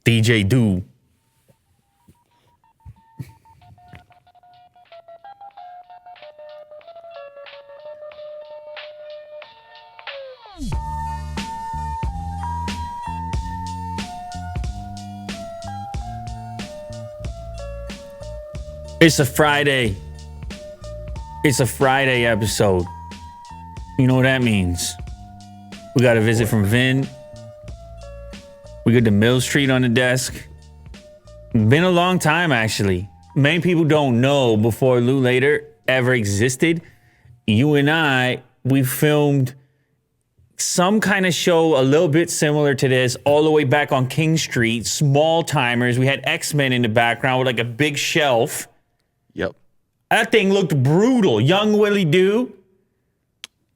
DJ Do. It's a Friday. It's a Friday episode. You know what that means? We got a visit from Vin. We got the Mill Street on the desk. Been a long time, actually. Many people don't know before Lou Later ever existed. You and I, we filmed some kind of show a little bit similar to this all the way back on King Street. Small timers. We had X-Men in the background with like a big shelf. Yep. That thing looked brutal. Young Willie Doo.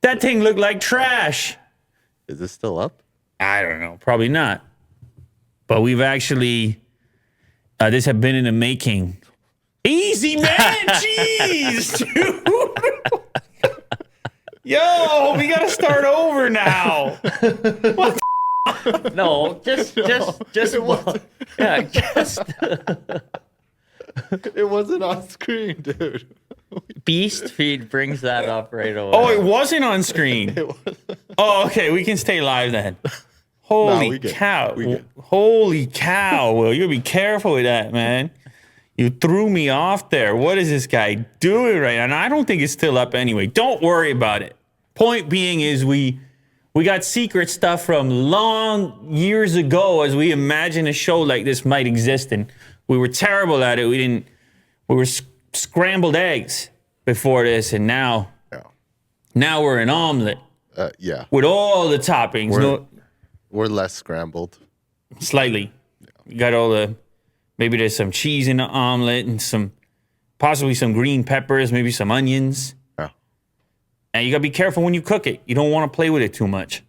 That thing looked like trash. Is this still up? I don't know. Probably not. But we've actually, this had been in the making. Easy, man. Jeez, dude. Yo, we got to start over now. What the No, just. Yeah, just. It wasn't on screen, dude. Beast feed brings that up right away. Oh, it wasn't on screen. Oh, okay. We can stay live then. Holy cow. Holy cow, Will. You gotta be careful with that, man. You threw me off there. What is this guy doing right now? And I don't think it's still up anyway. Don't worry about it. Point being is we got secret stuff from long years ago as we imagined a show like this might exist, and we were terrible at it. We were scrambled eggs before this, and now we're an omelet. Yeah. With all the toppings. We're less scrambled. Slightly. Yeah. You got all the, maybe there's some cheese in the omelet and possibly some green peppers, maybe some onions. Yeah. And you got to be careful when you cook it. You don't want to play with it too much.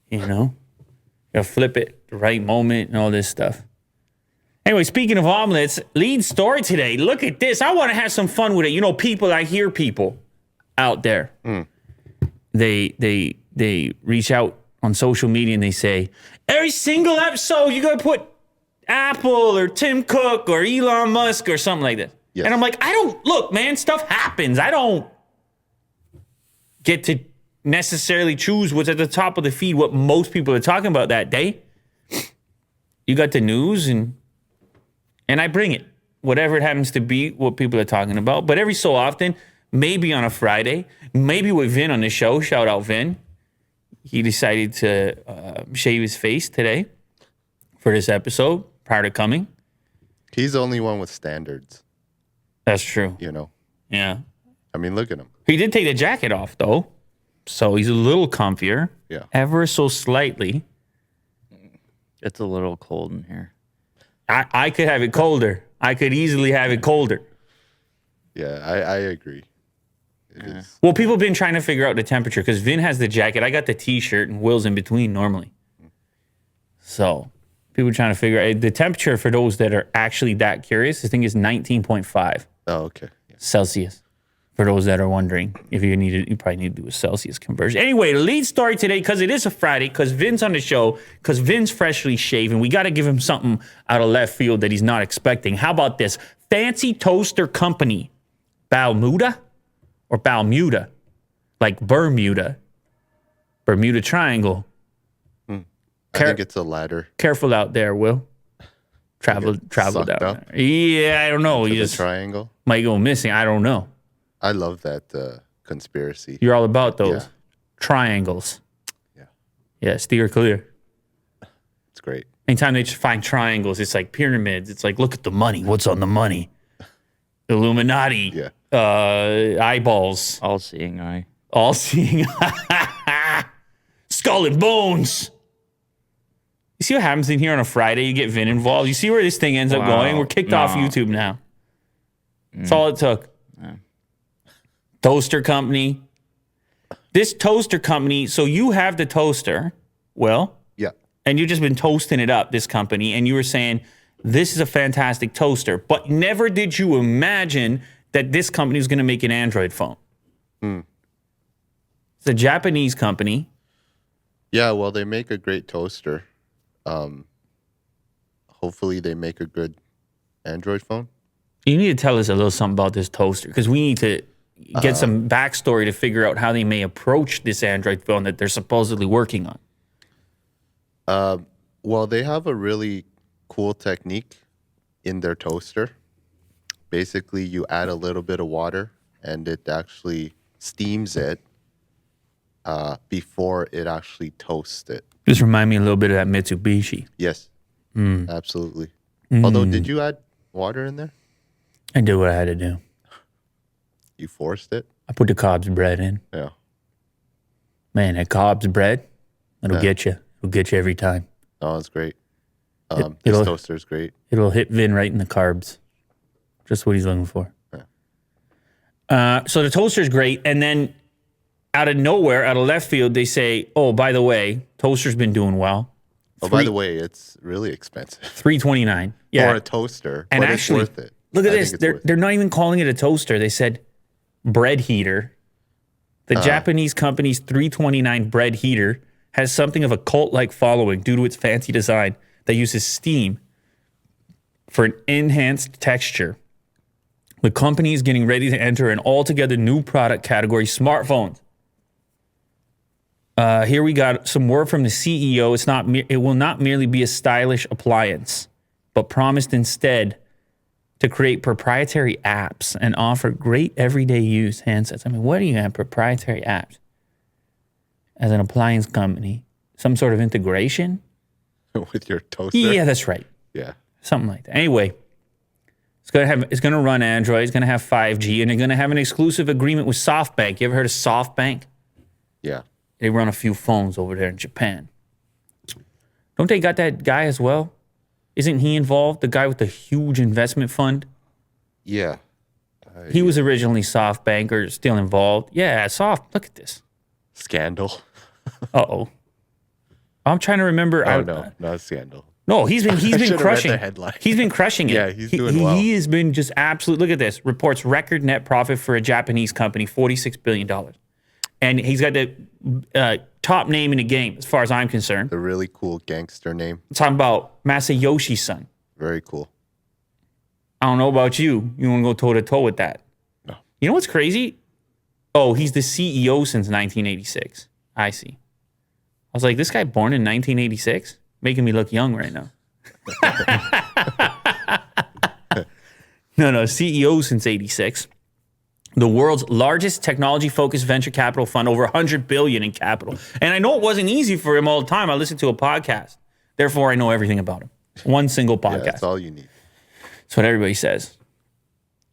You know? You got to flip it the right moment and all this stuff. Anyway, speaking of omelets, lead story today. Look at this. I want to have some fun with it. You know, I hear people out there. They reach out on social media and they say, every single episode you got to put Apple or Tim Cook or Elon Musk or something like that. Yes. And I'm like, look, man, stuff happens. I don't get to necessarily choose what's at the top of the feed, what most people are talking about that day. You got the news and I bring it, whatever it happens to be, what people are talking about. But every so often, maybe on a Friday, maybe with Vin on the show, shout out Vin. He decided to shave his face today for this episode prior to coming. He's the only one with standards. That's true. You know? Yeah. I mean, look at him. He did take the jacket off, though. So he's a little comfier. Yeah. Ever so slightly. It's a little cold in here. I could have it colder. I could easily have it colder. Yeah, I agree. It is. Well, people have been trying to figure out the temperature because Vin has the jacket. I got the T-shirt and Will's in between normally. So people are trying to figure out the temperature for those that are actually that curious. I think is 19.5 okay. Yeah. Celsius. For those that are wondering, if you probably need to do a Celsius conversion. Anyway, the lead story today, because it is a Friday, because Vin's on the show, because Vin's freshly shaven, we got to give him something out of left field that he's not expecting. How about this? Fancy toaster company, Balmuda or Balmuda, like Bermuda Triangle. I think it's a ladder. Careful out there, Will. Travel down there. Yeah, I don't know. You just triangle might go missing. I don't know. I love that conspiracy. You're all about those triangles. Yeah. Yeah, steer clear. It's great. Anytime they find triangles, it's like pyramids. It's like, look at the money. What's on the money? Illuminati. Yeah. Eyeballs. All-seeing eye. All-seeing skull and bones. You see what happens in here on a Friday? You get Vin involved. You see where this thing ends up going? We're kicked off YouTube now. That's all it took. Toaster company. This toaster company, so you have the toaster, Will. Yeah. And you've just been toasting it up, this company, and you were saying, this is a fantastic toaster. But never did you imagine that this company was going to make an Android phone. It's a Japanese company. Yeah, well, they make a great toaster. hopefully they make a good Android phone. You need to tell us a little something about this toaster because we need to get some backstory to figure out how they may approach this Android phone that they're supposedly working on. Well, they have a really cool technique in their toaster. Basically, you add a little bit of water and it actually steams it before it actually toasts it. Just remind me a little bit of that Mitsubishi. Yes, absolutely. Although, did you add water in there? I did what I had to do. You forced it? I put the Cobb's bread in. Yeah. Man, that Cobb's bread, it'll get you. It'll get you every time. Oh, it's great. This toaster is great. It'll hit Vin right in the carbs. Just what he's looking for. So the toaster is great. And then out of nowhere, out of left field, they say, oh, by the way, toaster's been doing well. Oh, by the way, it's really expensive. $329. Yeah. For a toaster, and but actually, it's worth it. Look at this. They're not even calling it a toaster. They said bread heater. The Japanese company's $329 bread heater has something of a cult-like following due to its fancy design that uses steam for an enhanced texture. The company is getting ready to enter an altogether new product category, smartphones. Here we got some word from the CEO. It will not merely be a stylish appliance, but promised instead to create proprietary apps and offer great everyday use handsets. I mean, what do you have proprietary apps as an appliance company? Some sort of integration? With your toaster? Yeah, that's right. Yeah. Something like that. Anyway, it's gonna run Android, it's gonna have 5G, and they're gonna have an exclusive agreement with SoftBank. You ever heard of SoftBank? Yeah. They run a few phones over there in Japan. Don't they got that guy as well? Isn't he involved? The guy with the huge investment fund? Yeah. He was originally SoftBank or still involved. Yeah, Look at this. Scandal. Uh-oh. I'm trying to remember. Oh, no, not a scandal. No, he's been crushing. Read the headline. He's been crushing it. Yeah, he's doing well. He has been just absolute. Look at this. Reports record net profit for a Japanese company, $46 billion. And he's got the top name in the game, as far as I'm concerned. A really cool gangster name. I'm talking about Masayoshi Son. Very cool. I don't know about you. You want to go toe-to-toe with that? No. You know what's crazy? Oh, he's the CEO since 1986. I see. I was like, this guy born in 1986? Making me look young right now. No, CEO since 86. The world's largest technology-focused venture capital fund, over $100 billion in capital. And I know it wasn't easy for him all the time. I listened to a podcast. Therefore, I know everything about him. One single podcast. Yeah, that's all you need. That's what everybody says.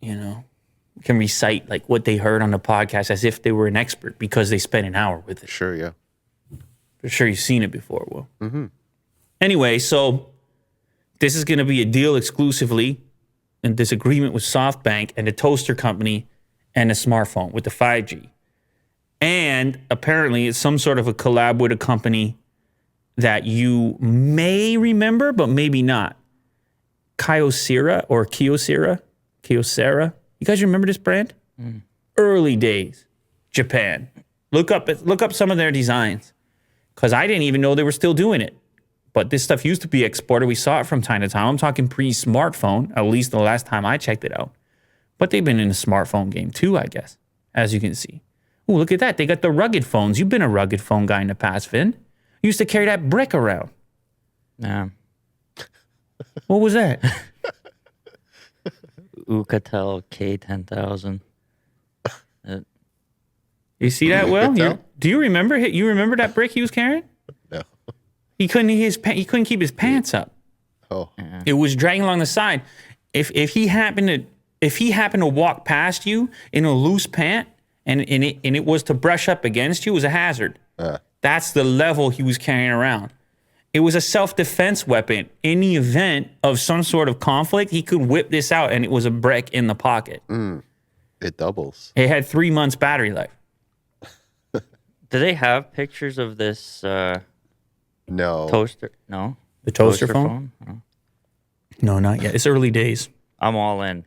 You know, can recite like what they heard on the podcast as if they were an expert because they spent an hour with it. Sure, yeah. I'm sure you've seen it before, Will. Mm-hmm. Anyway, so this is going to be a deal exclusively in this agreement with SoftBank and the toaster company and a smartphone with the 5G. And apparently it's some sort of a collab with a company that you may remember, but maybe not. Kyocera or Kyocera. You guys remember this brand? Early days, Japan. Look up some of their designs because I didn't even know they were still doing it. But this stuff used to be exported. We saw it from time to time. I'm talking pre-smartphone, at least the last time I checked it out. But they've been in the smartphone game too, I guess, as you can see. Ooh, look at that. They got the rugged phones. You've been a rugged phone guy in the past, Vin. You used to carry that brick around. Yeah. What was that? Ucatel K10,000. You see that, Will? Do you remember? You remember that brick he was carrying? No. He couldn't keep his pants up. Oh. It was dragging along the side. If he happened to walk past you in a loose pant and it was to brush up against you, it was a hazard. That's the level he was carrying around. It was a self-defense weapon. In the event of some sort of conflict, he could whip this out and it was a brick in the pocket. It doubles. It had 3 months battery life. Do they have pictures of this No. toaster? No. The toaster phone? No. No, not yet. It's early days. I'm all in.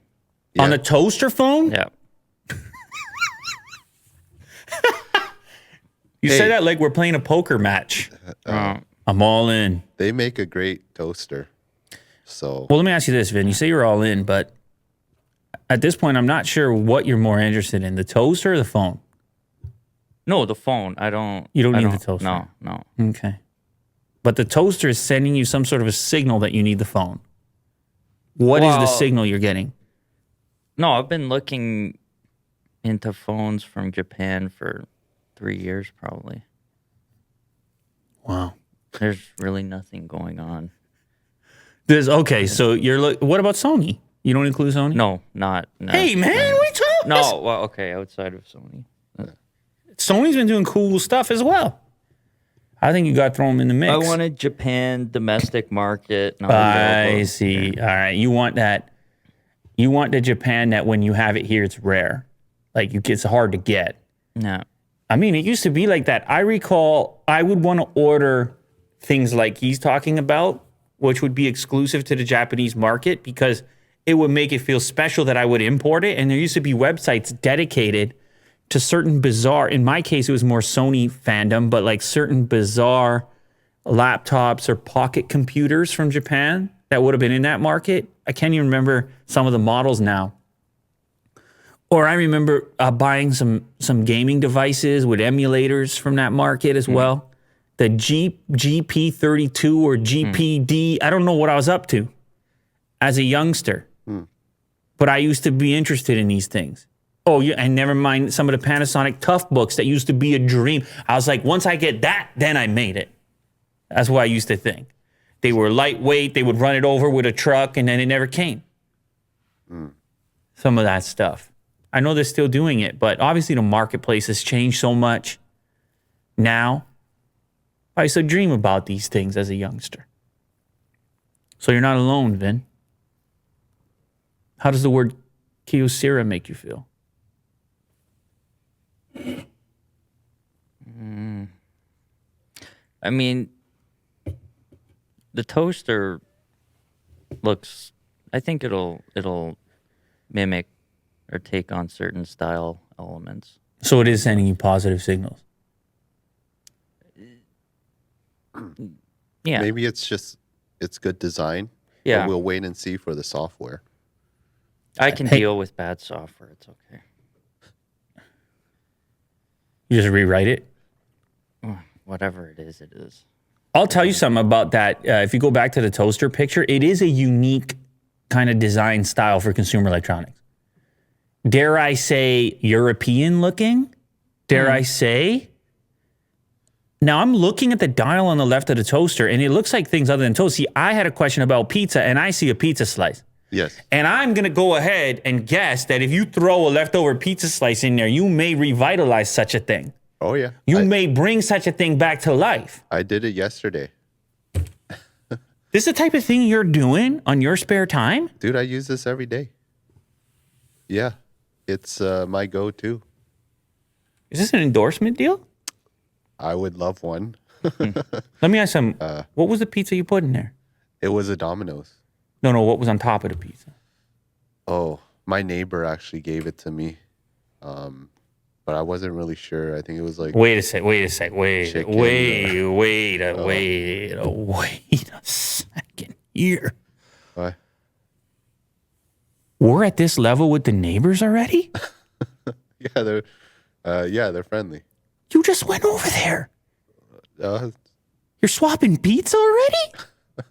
On the toaster phone? Yeah. You say that like we're playing a poker match. I'm all in. They make a great toaster. So Well, let me ask you this, Vin. You say you're all in, but at this point, I'm not sure what you're more interested in, the toaster or the phone. No, the phone. I don't. You don't I need the toaster. No. Okay. But the toaster is sending you some sort of a signal that you need the phone. What is the signal you're getting? No, I've been looking into phones from Japan for 3 years, probably. Wow. There's really nothing going on. Okay, so what about Sony? You don't include Sony? No, not. No, Hey, man, what are you talking about? No, well, okay, outside of Sony. Sony's been doing cool stuff as well. I think you got to throw them in the mix. I wanted Japan domestic market. Not I available. see. All right. You want that. You want the Japan that when you have it here, it's rare. Like it's hard to get. No. I mean, it used to be like that. I recall I would want to order things like he's talking about, which would be exclusive to the Japanese market because it would make it feel special that I would import it. And there used to be websites dedicated to certain bizarre, in my case, it was more Sony fandom, but like certain bizarre laptops or pocket computers from Japan that would have been in that market. I can't even remember some of the models now. Or I remember buying some gaming devices with emulators from that market as well. The GP32 or GPD, I don't know what I was up to as a youngster. But I used to be interested in these things. Oh, yeah, and never mind some of the Panasonic Tough books that used to be a dream. I was like, once I get that, then I made it. That's what I used to think. They were lightweight. They would run it over with a truck, and then it never came. Some of that stuff. I know they're still doing it, but obviously the marketplace has changed so much now. I used to dream about these things as a youngster. So you're not alone, Vin. How does the word Kyocera make you feel? I mean, the toaster looks. I think it'll mimic or take on certain style elements. So it is sending you positive signals. Yeah. maybe it's good design. Yeah. But we'll wait and see for the software. I can deal with bad software. It's okay. You just rewrite it. Whatever it is, it is. I'll tell you something about that. If you go back to the toaster picture, it is a unique kind of design style for consumer electronics. Dare I say European looking? Dare I say? Now I'm looking at the dial on the left of the toaster and it looks like things other than toast. See, I had a question about pizza and I see a pizza slice. Yes. And I'm going to go ahead and guess that if you throw a leftover pizza slice in there, you may revitalize such a thing. Oh, yeah. You may bring such a thing back to life. I did it yesterday. This is the type of thing you're doing on your spare time? Dude, I use this every day. Yeah. It's my go-to. Is this an endorsement deal? I would love one. Let me ask some. What was the pizza you put in there? It was a Domino's. No, what was on top of the pizza? Oh, my neighbor actually gave it to me. But I wasn't really sure. I think it was like... Wait a sec. Wait a second here. What? We're at this level with the neighbors already? Yeah, they're friendly. You just went over there. Uh, You're swapping pizza already?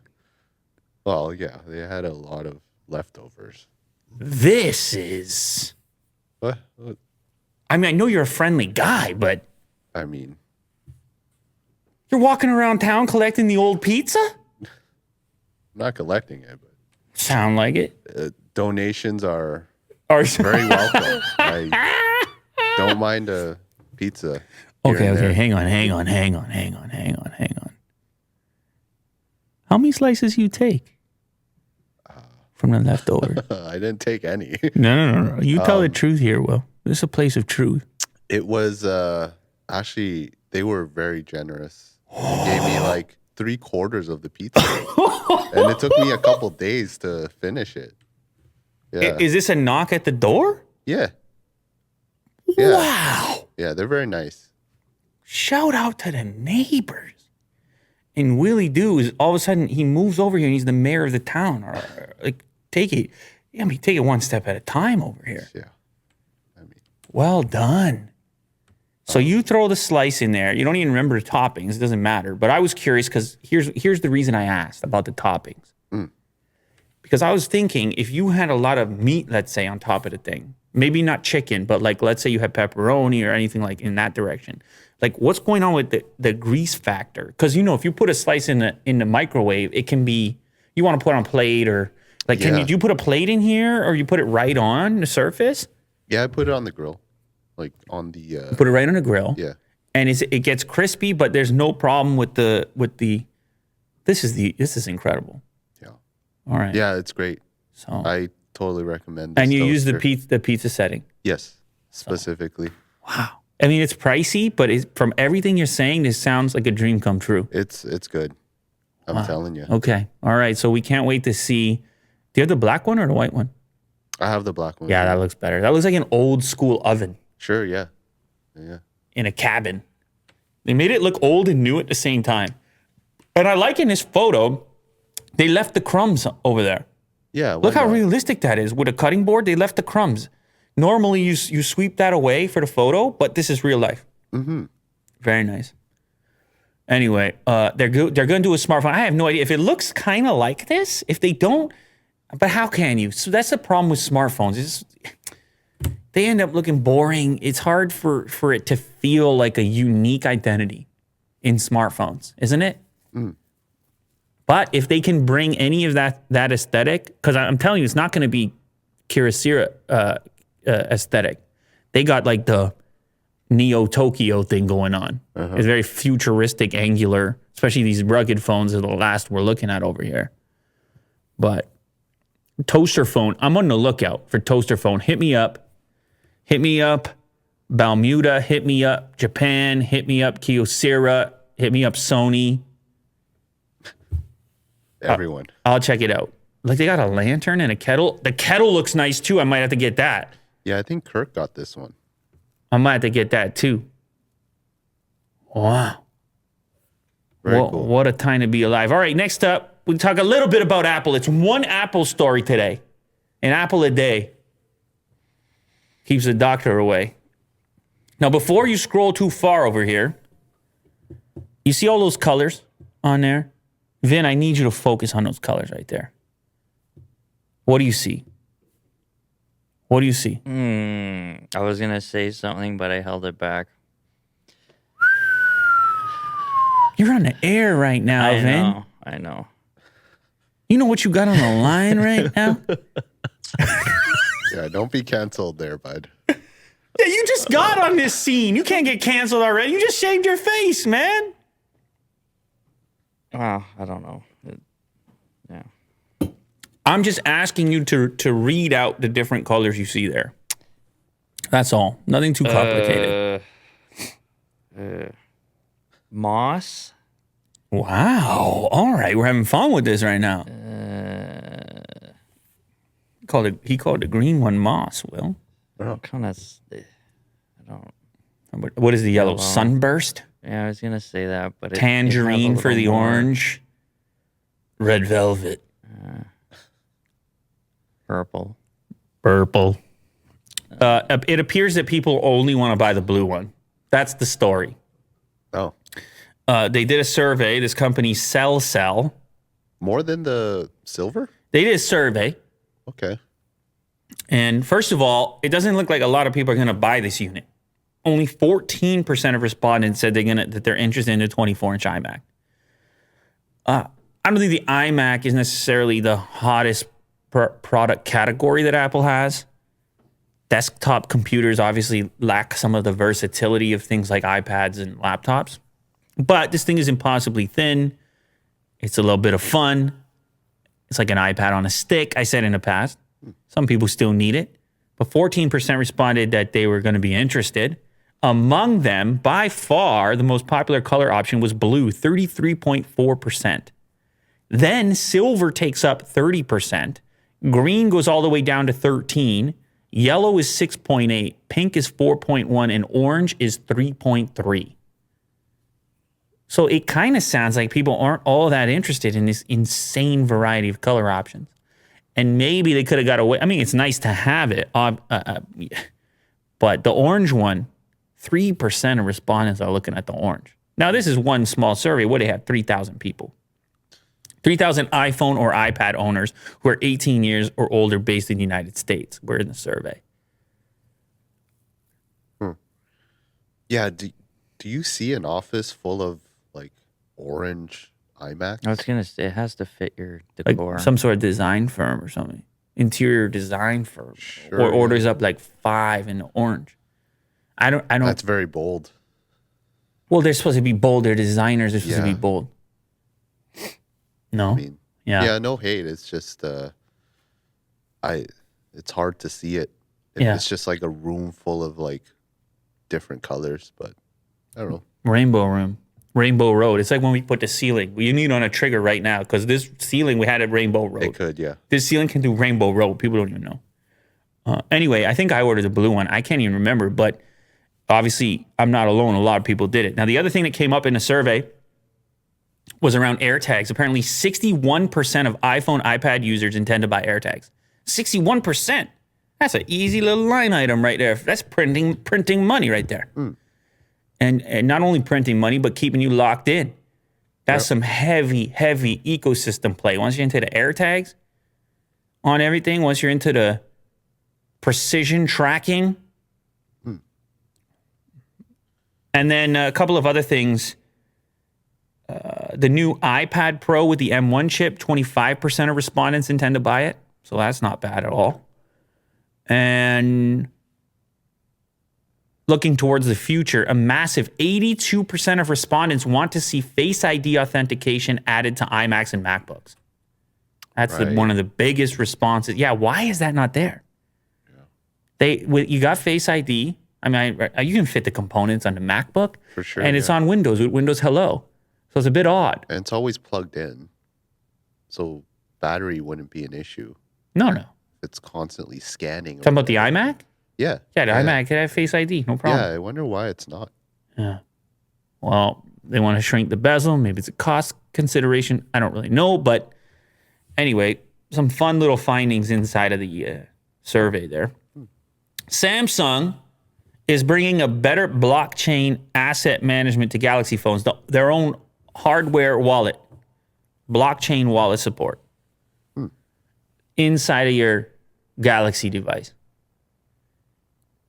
well, yeah, they had a lot of leftovers. This is... What? I mean, I know you're a friendly guy, but... I mean... You're walking around town collecting the old pizza? I'm not collecting it, but... Sound like it. Donations are Or very welcome. I don't mind a pizza. Okay, and there. hang on. How many slices you take from the leftover? I didn't take any. No. You tell the truth here, Will. This is a place of truth. It was actually, they were very generous. They gave me like 3/4 of the pizza. And it took me a couple days to finish it. Yeah. Is this a knock at the door? Yeah. Wow. Yeah, they're very nice. Shout out to the neighbors. And Willie Doo is all of a sudden he moves over here and he's the mayor of the town. Or like take it one step at a time over here. Yeah. I mean, well done. So you throw the slice in there. You don't even remember the toppings. It doesn't matter. But I was curious because here's the reason I asked about the toppings. Because I was thinking if you had a lot of meat, let's say, on top of the thing, maybe not chicken, but like let's say you had pepperoni or anything like in that direction. Like what's going on with the grease factor? Because if you put a slice in the microwave, it can be you want to put on a plate or like do you put a plate in here or you put it right on the surface? Yeah, I put it on the grill. Like on the put it right on the grill. Yeah. And it gets crispy, but there's no problem with the this is incredible. Yeah. All right. Yeah, it's great. So I totally recommend this and you use toaster. the pizza setting. Yes, specifically. Wow. I mean, it's pricey, but from everything you're saying, this sounds like a dream come true. It's good. I'm telling you. Okay. All right. So we can't wait to see. Do you have the black one or the white one? I have the black one. Yeah, that looks better. That looks like an old school oven. Sure, yeah. Yeah. In a cabin. They made it look old and new at the same time. And I like in this photo, they left the crumbs over there. Yeah. Look how realistic that is. With a cutting board, they left the crumbs. Normally, you sweep that away for the photo, but this is real life. Mm-hmm. Very nice. Anyway, they're going to do a smartphone. I have no idea if it looks kind of like this. If they don't, but how can you? So that's the problem with smartphones. They end up looking boring. It's hard for it to feel like a unique identity in smartphones, isn't it? But if they can bring any of that aesthetic, because I'm telling you, it's not going to be Kyocera aesthetic. They got like the Neo Tokyo thing going on. It's very futuristic, angular, especially these rugged phones are the last we're looking at over here. But toaster phone, I'm on the lookout for toaster phone. Hit me up. Balmuda, hit me up. Japan, hit me up. Kyocera, hit me up. Sony. Everyone. I'll check it out. Like they got a lantern and a kettle. The kettle looks nice too. I might have to get that. Yeah, I think Kirk got this one. I might have to get that too. Wow. Very cool. What a time to be alive. All right, next up, we talk a little bit about Apple. It's one Apple story today. An apple a day. Keeps the doctor away. Now, before you scroll too far over here, you see all those colors on there? Vin, I need you to focus on those colors right there. What do you see? What do you see? I was going to say something, but I held it back. You're on the air right now, Vin. I know. You know what you got on the line right now? Yeah, don't be canceled there, bud. Yeah, you just got on this scene. You can't get canceled already. You just shaved your face, man. Well, I don't know. Yeah. I'm just asking you to read out the different colors you see there. That's all. Nothing too complicated. Moss. Wow. All right. We're having fun with this right now. He called the green one moss, Will. Kind of. I don't. What is the yellow? Sunburst? Yeah, I was going to say that, but Tangerine for the orange. Red velvet. Purple. It appears that people only want to buy the blue one. That's the story. Oh. They did a survey. This company Cell. More than the silver? They did a survey. Okay. And first of all, it doesn't look like a lot of people are going to buy this unit. Only 14% of respondents said that they're interested in the 24-inch iMac. I don't think the iMac is necessarily the hottest product category that Apple has. Desktop computers obviously lack some of the versatility of things like iPads and laptops. But this thing is impossibly thin. It's a little bit of fun. It's like an iPad on a stick, I said in the past. Some people still need it. But 14% responded that they were going to be interested. Among them, by far, the most popular color option was blue, 33.4%. Then silver takes up 30%. Green goes all the way down to 13%. Yellow is 6.8%. Pink is 4.1%. And orange is 3.3%. So it kind of sounds like people aren't all that interested in this insane variety of color options. And maybe they could have got away. I mean, it's nice to have it. But the orange one, 3% of respondents are looking at the orange. Now, this is one small survey. What, they had 3,000 people. 3,000 iPhone or iPad owners who are 18 years or older based in the United States were in the survey. Yeah, do you see an office full of like orange iMacs? I was gonna say it has to fit your Like decor. some sort of design firm or something. Interior design firm. Sure, or orders up like 5 in the orange. I don't. That's very bold. Well, they're supposed to be bold. They're designers. They're supposed to be bold. No. I mean, Yeah. yeah, no hate. It's just it's hard to see it. It's just like a room full of like different colors, but I don't know. Rainbow room. Rainbow road. It's like when we put the ceiling. You need on a trigger right now because this ceiling we had at Rainbow Road. It could, yeah. This ceiling can do Rainbow Road. People don't even know. Anyway, I think I ordered the blue one. I can't even remember, but obviously I'm not alone. A lot of people did it. Now, the other thing that came up in the survey was around AirTags. Apparently, 61% of iPhone, iPad users intend to buy AirTags. 61%. That's an easy little line item right there. That's printing money right there. And not only printing money, but keeping you locked in. That's some heavy, heavy ecosystem play. Once you're into the AirTags on everything, once you're into the precision tracking, and then a couple of other things. The new iPad Pro with the M1 chip, 25% of respondents intend to buy it. So that's not bad at all. And looking towards the future, a massive 82% of respondents want to see Face ID authentication added to iMacs and MacBooks. That's one of the biggest responses. Yeah, why is that not there? You got Face ID. I mean, you can fit the components on the MacBook. For sure. And it's on Windows with Windows Hello. So it's a bit odd. And it's always plugged in. So battery wouldn't be an issue. No. It's constantly scanning. Talking about the iMac? Yeah. Yeah, the iMac could have Face ID. No problem. Yeah, I wonder why it's not. Yeah. Well, they want to shrink the bezel. Maybe it's a cost consideration. I don't really know. But anyway, some fun little findings inside of the survey there. Samsung is bringing a better blockchain asset management to Galaxy phones, their own hardware wallet, blockchain wallet support inside of your Galaxy device.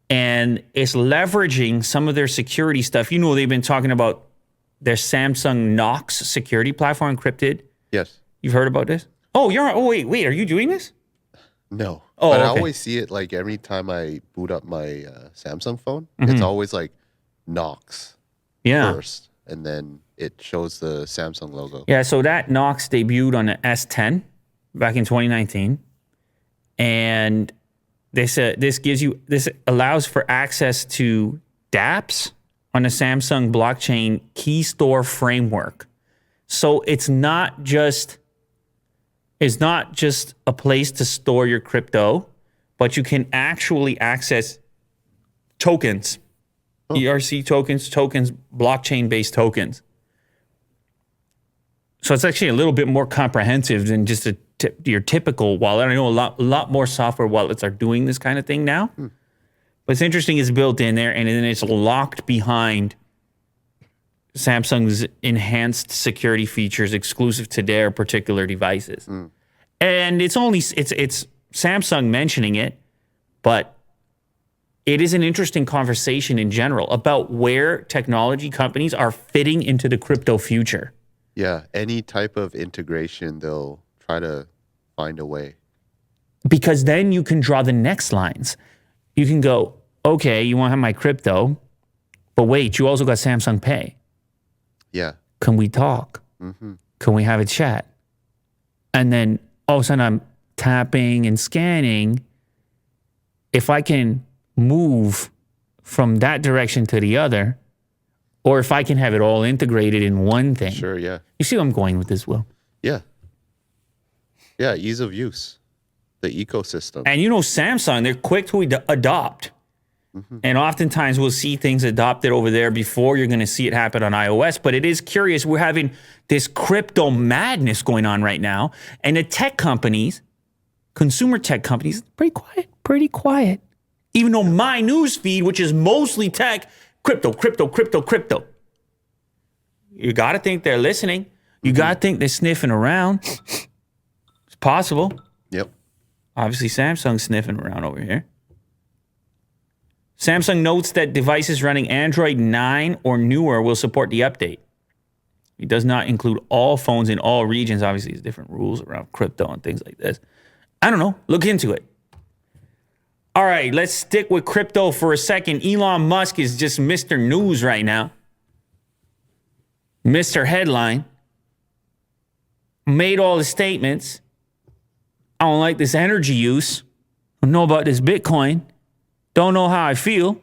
And it's leveraging some of their security stuff. You know, they've been talking about their Samsung Knox security platform, encrypted. Yes. You've heard about this? Oh, wait, are you doing this? No. Oh, but I okay. always see it like every time I boot up my Samsung phone, it's always like Knox first, and then it shows the Samsung logo. Yeah, so that Knox debuted on the S10 back in 2019. And this allows for access to dApps on the Samsung blockchain key store framework. So it's not just a place to store your crypto, but you can actually access tokens, ERC tokens, blockchain-based tokens. So it's actually a little bit more comprehensive than just your typical wallet. I know a lot more software wallets are doing this kind of thing now. But it's interesting it's built in there, and then it's locked behind Samsung's enhanced security features exclusive to their particular devices. And it's Samsung mentioning it, but it is an interesting conversation in general about where technology companies are fitting into the crypto future. Yeah, any type of integration, they'll try to find a way. Because then you can draw the next lines. You can go, okay, you want to have my crypto, but wait, you also got Samsung Pay. Yeah. Can we talk? Can we have a chat? And then all of a sudden I'm tapping and scanning. If I can move from that direction to the other, or if I can have it all integrated in one thing. Sure, yeah. You see where I'm going with this, Will? Yeah. Yeah, ease of use, the ecosystem. And you know Samsung, they're quick to adopt. And oftentimes we'll see things adopted over there before you're going to see it happen on iOS. But it is curious. We're having this crypto madness going on right now. And the tech companies, consumer tech companies, pretty quiet. Even though my news feed, which is mostly tech, crypto. You got to think they're listening. You got to think they're sniffing around. It's possible. Yep. Obviously, Samsung's sniffing around over here. Samsung notes that devices running Android 9 or newer will support the update. It does not include all phones in all regions. Obviously, there's different rules around crypto and things like this. I don't know. Look into it. All right, let's stick with crypto for a second. Elon Musk is just Mr. News right now. Mr. Headline. Made all the statements. I don't like this energy use. I don't know about this Bitcoin. Don't know how I feel.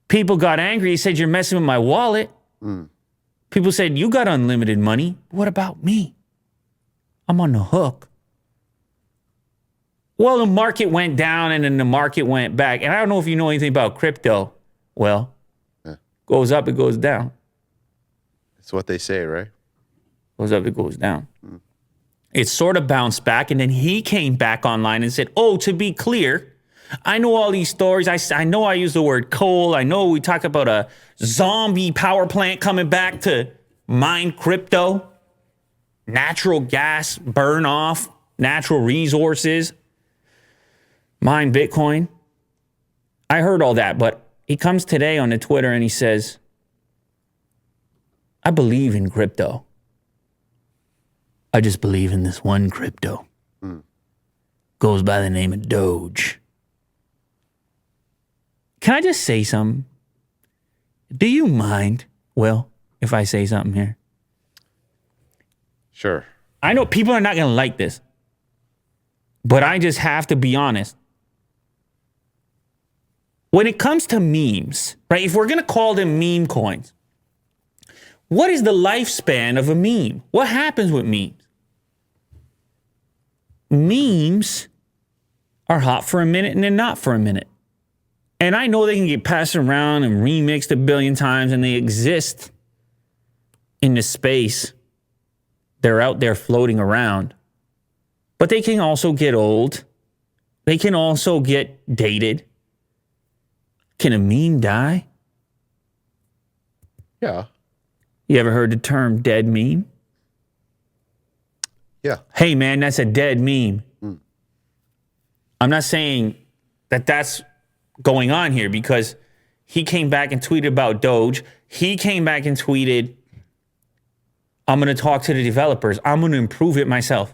People got angry. He said, you're messing with my wallet. People said, you got unlimited money. What about me? I'm on the hook. Well, the market went down and then the market went back. And I don't know if you know anything about crypto. Well, goes up, it goes down. That's what they say, right? Goes up, it goes down. It sort of bounced back. And then he came back online and said, oh, to be clear, I know all these stories. I know I use the word coal. I know we talk about a zombie power plant coming back to mine crypto, natural gas burn off, natural resources, mine Bitcoin. I heard all that, but he comes today on the Twitter and he says, I believe in crypto. I just believe in this one crypto. Goes by the name of Doge. Can I just say something? Do you mind, Will, if I say something here? Sure. I know people are not going to like this, but I just have to be honest. When it comes to memes, right, if we're going to call them meme coins, what is the lifespan of a meme? What happens with memes? Memes are hot for a minute and then not for a minute. And I know they can get passed around and remixed a billion times and they exist in the space. They're out there floating around. But they can also get old. They can also get dated. Can a meme die? Yeah. You ever heard the term dead meme? Yeah. Hey, man, that's a dead meme. I'm not saying that that's going on here because he came back and tweeted about Doge. He came back and tweeted, I'm going to talk to the developers. I'm going to improve it myself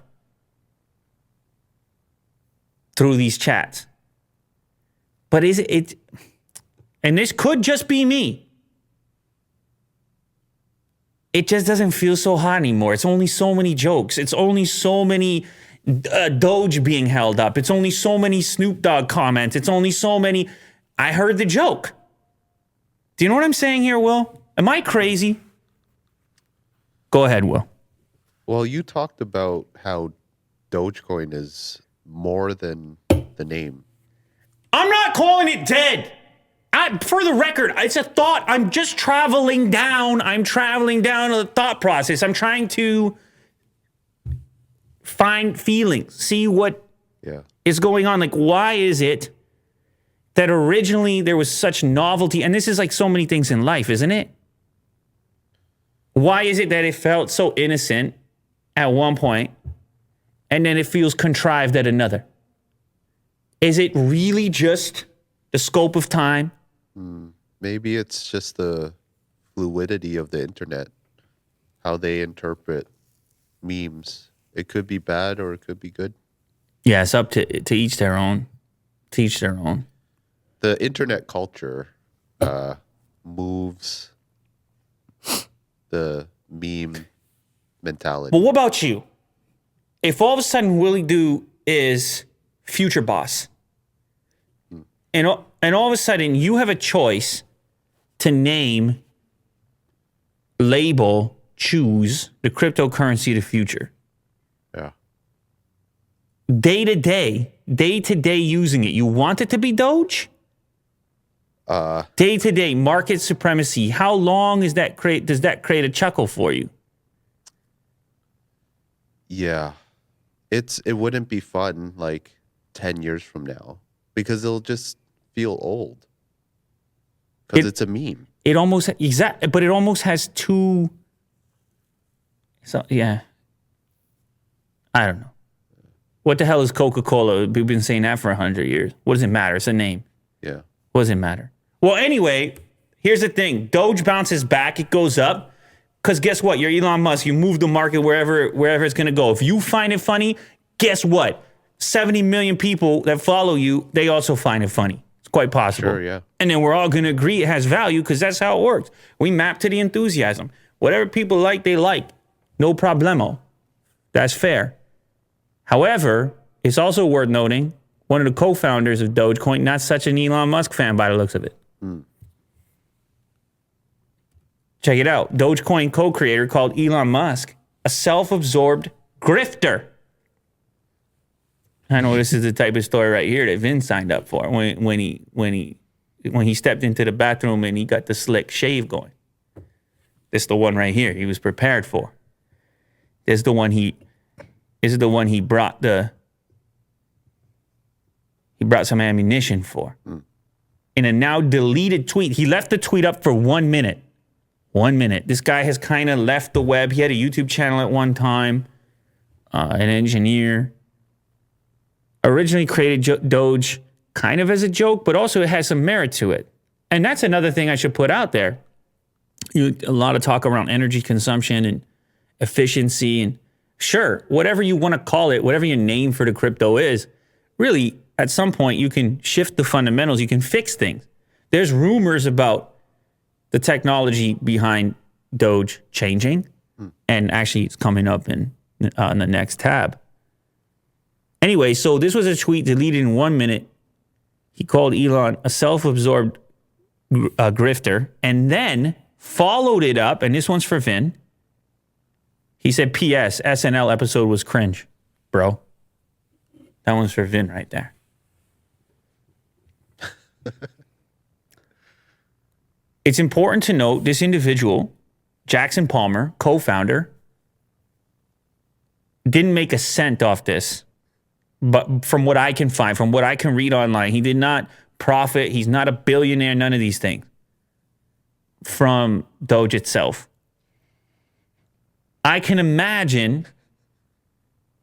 through these chats. But is it, and this could just be me. It just doesn't feel so hot anymore. It's only so many jokes. It's only so many Doge being held up. It's only so many Snoop Dogg comments. It's only so many. I heard the joke. Do you know what I'm saying here, Will? Am I crazy? Go ahead, Will. Well, you talked about how Dogecoin is more than the name. I'm not calling it dead. For the record, it's a thought. I'm just traveling down. I'm traveling down a thought process. I'm trying to find feelings, see what is going on. Like, why is it that originally there was such novelty? And this is like so many things in life, isn't it? Why is it that it felt so innocent at one point and then it feels contrived at another? Is it really just the scope of time? Maybe it's just the fluidity of the internet, how they interpret memes. It could be bad or it could be good. Yeah, it's up to each their own. To each their own. The internet culture moves the meme mentality. But what about you? If all of a sudden Willie Doo is future boss, and all of a sudden you have a choice to name, label, choose the cryptocurrency of the future. Yeah. Day to day using it. You want it to be Doge? Day to day market supremacy. How long does that create a chuckle for you? Yeah. It wouldn't be fun like 10 years from now because it'll just feel old. Because it's a meme. It almost but it almost has two. So yeah, I don't know. What the hell is Coca-Cola? We've been saying that for 100 years. What does it matter? It's a name. Yeah. What does it matter? Well, anyway, here's the thing. Doge bounces back. It goes up. Because guess what? You're Elon Musk. You move the market wherever it's going to go. If you find it funny, guess what? 70 million people that follow you, they also find it funny. It's quite possible. Sure, yeah. And then we're all going to agree it has value because that's how it works. We map to the enthusiasm. Whatever people like, they like. No problemo. That's fair. However, it's also worth noting, one of the co-founders of Dogecoin, not such an Elon Musk fan by the looks of it. Check it out. Dogecoin co-creator called Elon Musk a self-absorbed grifter. I know this is the type of story right here that Vin signed up for when he stepped into the bathroom and he got the slick shave going. This is the one right here he was prepared for. This is the one he brought some ammunition for. In a now deleted tweet, he left the tweet up for 1 minute. 1 minute. This guy has kind of left the web. He had a YouTube channel at one time, an engineer. Originally created Doge kind of as a joke, but also it has some merit to it. And that's another thing I should put out there. A lot of talk around energy consumption and efficiency, and sure, whatever you want to call it, whatever your name for the crypto is, really, at some point, you can shift the fundamentals. You can fix things. There's rumors about the technology behind Doge changing, and actually it's coming up in on the next tab. Anyway, so this was a tweet deleted in 1 minute. He called Elon a self-absorbed grifter, and then followed it up, and this one's for Vin. He said, P.S. SNL episode was cringe, bro. That one's for Vin right there. It's important to note this individual, Jackson Palmer, co-founder, didn't make a cent off this. But from what I can find, from what I can read online, he did not profit. He's not a billionaire, none of these things from Doge itself. I can imagine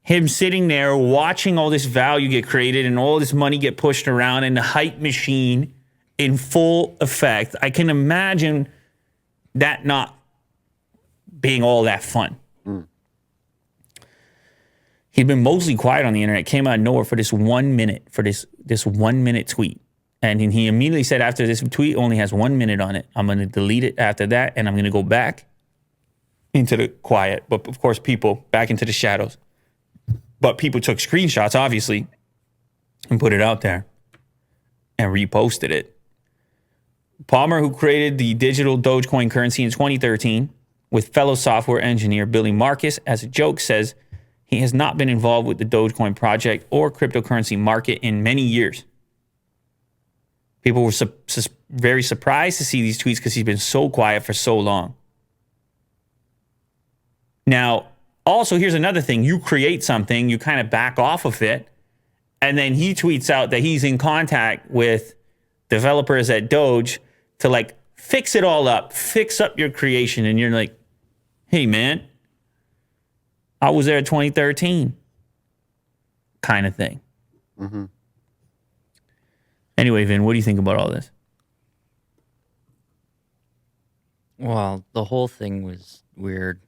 him sitting there watching all this value get created and all this money get pushed around and the hype machine in full effect. I can imagine that not being all that fun. He'd been mostly quiet on the internet, came out of nowhere for this 1 minute, for this 1 minute tweet. And he immediately said after this tweet only has 1 minute on it, I'm going to delete it after that, and I'm going to go back into the quiet. But of course, people back into the shadows. But people took screenshots, obviously, and put it out there and reposted it. Palmer, who created the digital Dogecoin currency in 2013 with fellow software engineer Billy Marcus as a joke, says he has not been involved with the Dogecoin project or cryptocurrency market in many years. People were very surprised to see these tweets because he's been so quiet for so long. Now, also, here's another thing. You create something, you kind of back off of it, and then he tweets out that he's in contact with developers at Doge to like fix it all up, fix up your creation. And you're like, hey, man, I was there in 2013 kind of thing. Mm-hmm. Anyway, Vin, what do you think about all this? Well, the whole thing was weird.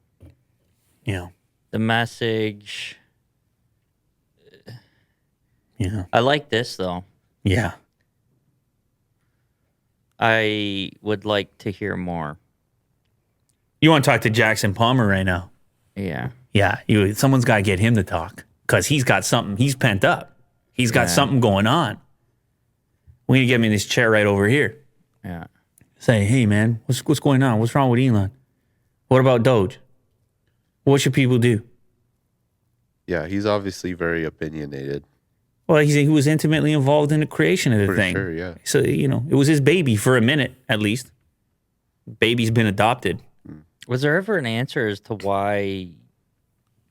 Yeah. The message. Yeah. I like this, though. Yeah. I would like to hear more. You want to talk to Jackson Palmer right now? Yeah. Yeah. Someone's got to get him to talk because he's got something. He's pent up. He's got something going on. We need to get him in this chair right over here. Yeah. Say, hey, man, what's going on? What's wrong with Elon? What about Doge? What should people do? Yeah, he's obviously very opinionated. Well, he was intimately involved in the creation of the For thing. sure, yeah. So, it was his baby for a minute, at least. Baby's been adopted. Was there ever an answer as to why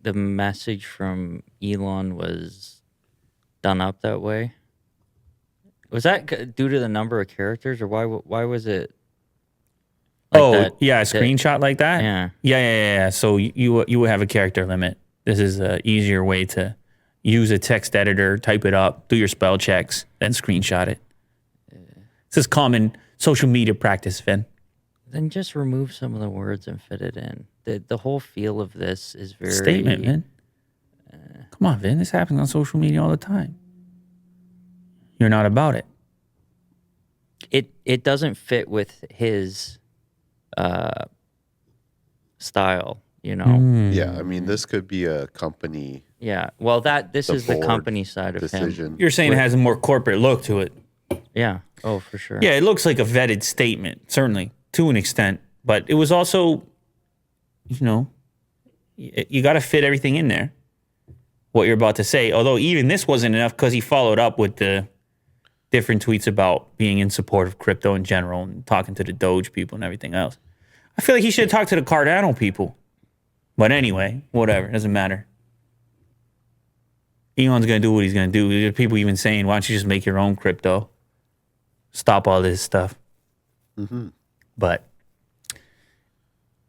the message from Elon was done up that way? Was that due to the number of characters, or why was it? Like that, yeah, a screenshot like that? Yeah. Yeah. So you would have a character limit. This is an easier way to use a text editor, type it up, do your spell checks, then screenshot it. This is common social media practice, Vin. Then just remove some of the words and fit it in. The whole feel of this is very... Statement, Vin. Come on, Vin. This happens on social media all the time. You're not about it. It doesn't fit with his style, Yeah, I mean, this could be a company Yeah. Well, this is the board company side of him. decision. You're saying it has a more corporate look to it. Yeah. Oh, for sure. Yeah, it looks like a vetted statement, certainly, to an extent. But it was also, you got to fit everything in there, what you're about to say. Although even this wasn't enough because he followed up with the different tweets about being in support of crypto in general and talking to the Doge people and everything else. I feel like he should have talked to the Cardano people. But anyway, whatever. It doesn't matter. Elon's going to do what he's going to do. There's people even saying, why don't you just make your own crypto? Stop all this stuff. But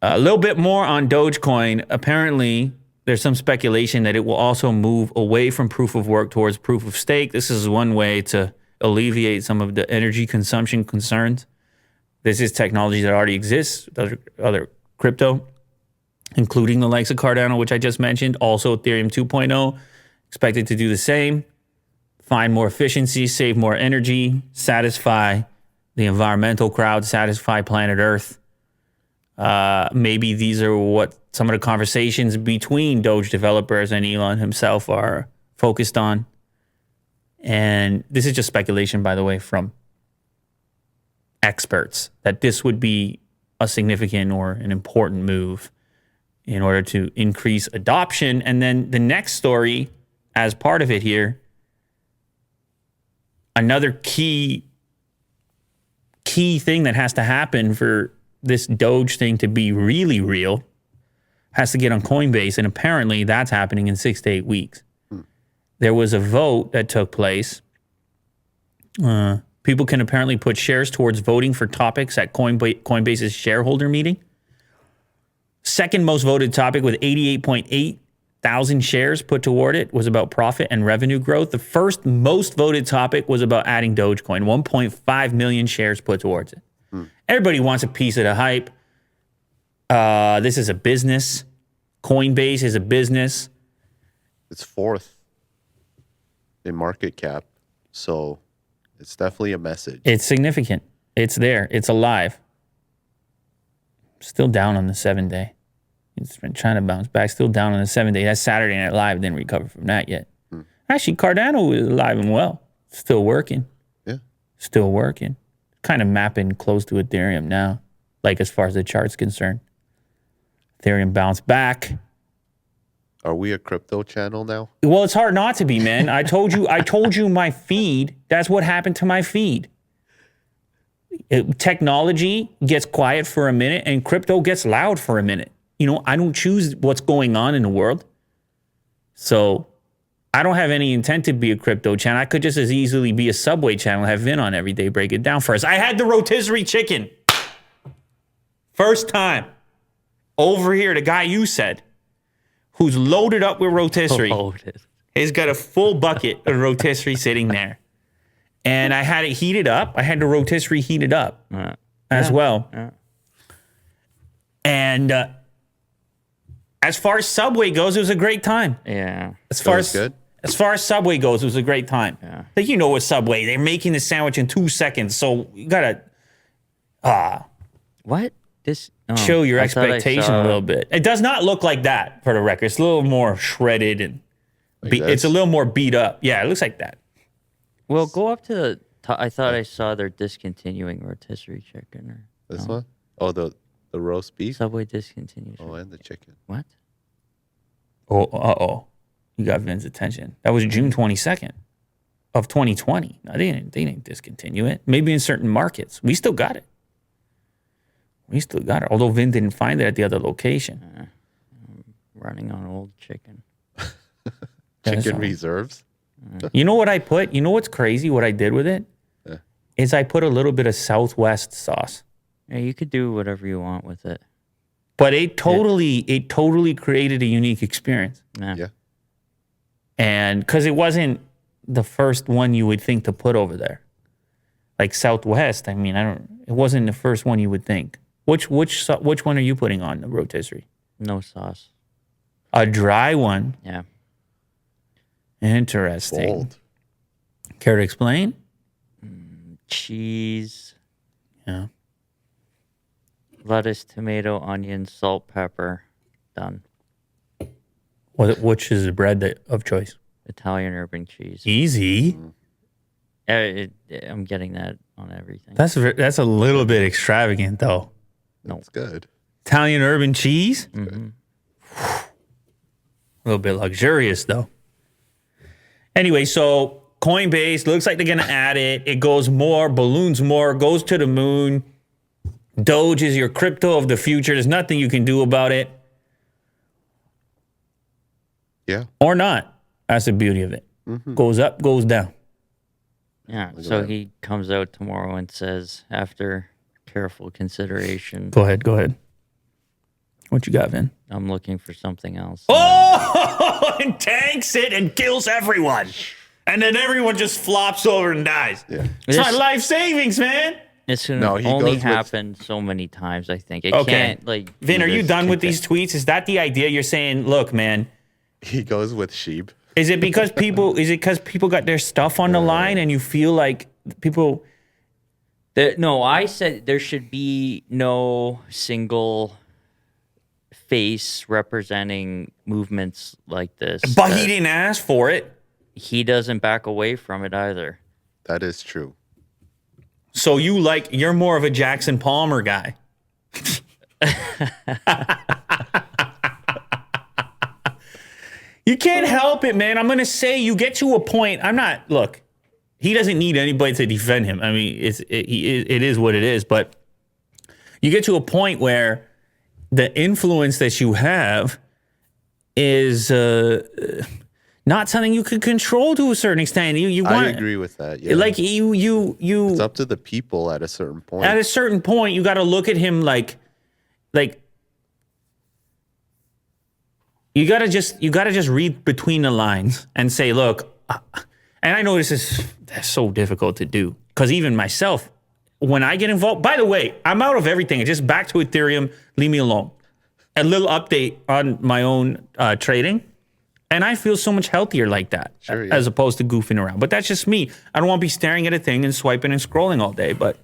a little bit more on Dogecoin. Apparently, there's some speculation that it will also move away from proof of work towards proof of stake. This is one way to alleviate some of the energy consumption concerns. This is technology that already exists, other crypto, including the likes of Cardano, which I just mentioned. Also, Ethereum 2.0, expected to do the same. Find more efficiency, save more energy, satisfy the environmental crowd, satisfy planet Earth. Maybe these are what some of the conversations between Doge developers and Elon himself are focused on. And this is just speculation, by the way, from experts, that this would be a significant or an important move in order to increase adoption. And then the next story, as part of it here, another key thing that has to happen for this Doge thing to be really real has to get on Coinbase, and apparently that's happening in 6 to 8 weeks. There was a vote that took place. People can apparently put shares towards voting for topics at Coinbase's shareholder meeting. Second most voted topic with 88.8 thousand shares put toward it was about profit and revenue growth. The first most voted topic was about adding Dogecoin. 1.5 million shares put towards it. Everybody wants a piece of the hype. This is a business. Coinbase is a business. It's fourth in market cap, so it's definitely a message. It's significant. It's there. It's alive. Still down on the 7-day. It's been trying to bounce back. Still down on the 7-day. That's Saturday Night Live. Didn't recover from that yet. Actually, Cardano is alive and well. Still working. Yeah. Still working. Kind of mapping close to Ethereum now, like as far as the chart's concerned. Ethereum bounced back. Are we a crypto channel now? Well, it's hard not to be, man. I told you my feed. That's what happened to my feed. Technology gets quiet for a minute and crypto gets loud for a minute. I don't choose what's going on in the world. So I don't have any intent to be a crypto channel. I could just as easily be a Subway channel, have Vin on every day, break it down for us. I had the rotisserie chicken. First time. Over here, the guy you said, who's loaded up with rotisserie. Loaded. He's got a full bucket of rotisserie sitting there. And I had it heated up. I had the rotisserie heated up as well. Yeah. And as far as Subway goes, it was a great time. Yeah. As far good. As far as Subway goes, it was a great time. Yeah. Like, what Subway, they're making the sandwich in 2 seconds. So you got to What? This show your I thought I expectation saw- a little bit. It does not look like that, for the record. It's a little more shredded and it's a little more beat up. Yeah, it looks like that. Well, go up to the top. I thought I saw they're discontinuing rotisserie chicken. Or This one? Oh, the roast beef? Subway discontinued. Oh, and the chicken. What? Oh, uh-oh. You got Vin's attention. That was June 22nd. of 2020. No, they didn't discontinue it. Maybe in certain markets. We still got it. Although Vin didn't find it at the other location. Running on old chicken. Chicken reserves. You know what I put? You know what's crazy? What I did with it is I put a little bit of Southwest sauce. Yeah, you could do whatever you want with it. But it totally created a unique experience. Yeah. And because it wasn't the first one you would think to put over there. Like Southwest, I mean, it wasn't the first one you would think. Which one are you putting on the rotisserie? No sauce. A dry one. Yeah. Interesting. Bold. Care to explain? Cheese, Yeah. lettuce, tomato, onion, salt, pepper. Done. Which is the bread of choice? Italian urban cheese. Easy. I'm getting that on everything. That's a little bit extravagant, though. That's good. Italian urban cheese? Mm-hmm. A little bit luxurious, though. Anyway, so Coinbase looks like they're going to add it. It goes more, balloons more, goes to the moon. Doge is your crypto of the future. There's nothing you can do about it. Yeah. Or not. That's the beauty of it. Mm-hmm. Goes up, goes down. Yeah. So he comes out tomorrow and says, after careful consideration, Go ahead. What you got, Vin? I'm looking for something else. Oh, and tanks it and kills everyone. And then everyone just flops over and dies. Yeah. It's my life savings, man. It's going No, to he only goes with- happen so many times, I think. It Okay. can't, like... Vin, do are you this done with conti- these tweets? Is that the idea? You're saying, look, man, He goes with sheep. is it because people got their stuff on the line and you feel like people... No, I said there should be no single face representing movements like this. But he didn't ask for it. He doesn't back away from it either. That is true. So you're more of a Jackson Palmer guy. You can't help it, man. I'm going to say you get to a point. Look, he doesn't need anybody to defend him. I mean, it is what it is. But you get to a point where the influence that you have is not something you can control to a certain extent. I agree with that. Yeah. Like It's up to the people at a certain point. at a certain point, you got to look at him like you got to just read between the lines and say, look, and I know that's so difficult to do because even myself, when I get involved, by the way, I'm out of everything. Just back to Ethereum, leave me alone. A little update on my own trading. And I feel so much healthier like that, Sure, yeah. as opposed to goofing around. But that's just me. I don't want to be staring at a thing and swiping and scrolling all day. But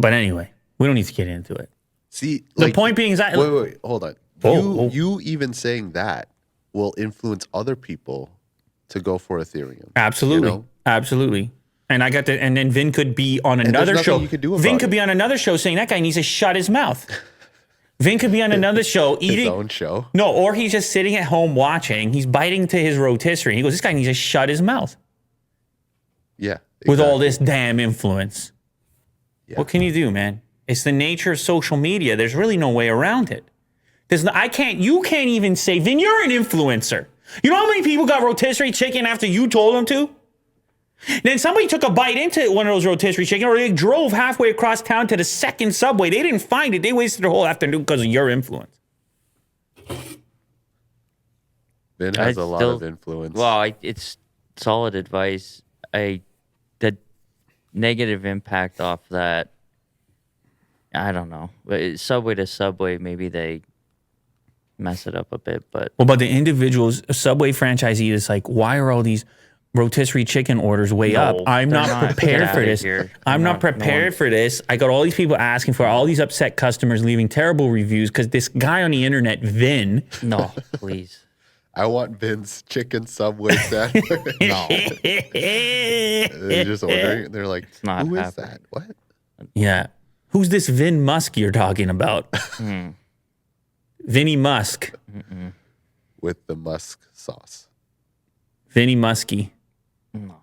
anyway, we don't need to get into it. See, The point being is wait, hold on. Oh. You even saying that will influence other people to go for Ethereum. Absolutely, You know? absolutely. And and then Vin could be on another nothing show. you could do about Vin could it. be on another show saying that guy needs to shut his mouth. Vin could be on another show His eating. own show. No, or he's just sitting at home watching. He's biting to his rotisserie. He goes, this guy needs to shut his mouth Yeah. with all exactly. this damn influence. Yeah. What can you do, man? It's the nature of social media. There's really no way around it. You can't even say, Vin, you're an influencer. You know how many people got rotisserie chicken after you told them to? Then somebody took a bite into one of those rotisserie chicken, or they drove halfway across town to the second Subway. They didn't find it. They wasted their whole afternoon because of your influence. Ben has a lot of influence. Well, it's solid advice. The negative impact off that, I don't know. But Subway to Subway, maybe they mess it up a bit. But Well, but the individuals, a Subway franchisee is like, why are all these rotisserie chicken orders way up? I'm they're not not. prepared Get for outta this. here. I'm No not prepared for this. I got all these people asking for all these upset customers leaving terrible reviews because this guy on the internet, Vin, no, please. I want Ben's chicken Subway sandwich. No. They're just ordering it. They're like, not who is happening. that? What? yeah. Who's this Vin Musk you're talking about? Vinny Musk. with the musk sauce. Vinny Muskie. No.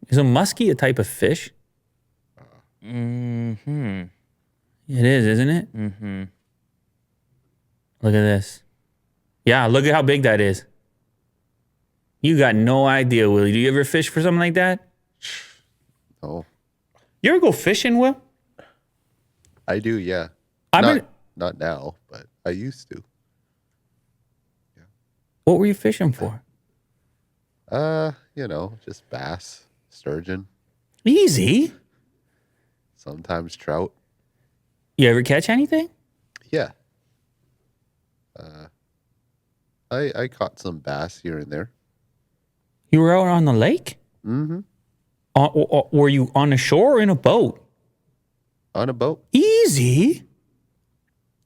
Is a muskie a type of fish? Mm-hmm. It is, isn't it? Mm-hmm. Look at this. Yeah, look at how big that is. You got no idea, Willie. Do you ever fish for something like that? No, You ever go fishing, Will? I do. Yeah, I've not now, but I used to. What were you fishing for? Just bass, sturgeon, Easy. sometimes trout. You ever catch anything? Yeah. I caught some bass here and there. You were out on the lake? Mm-hmm. Were you on the shore or in a boat? On a boat. Easy.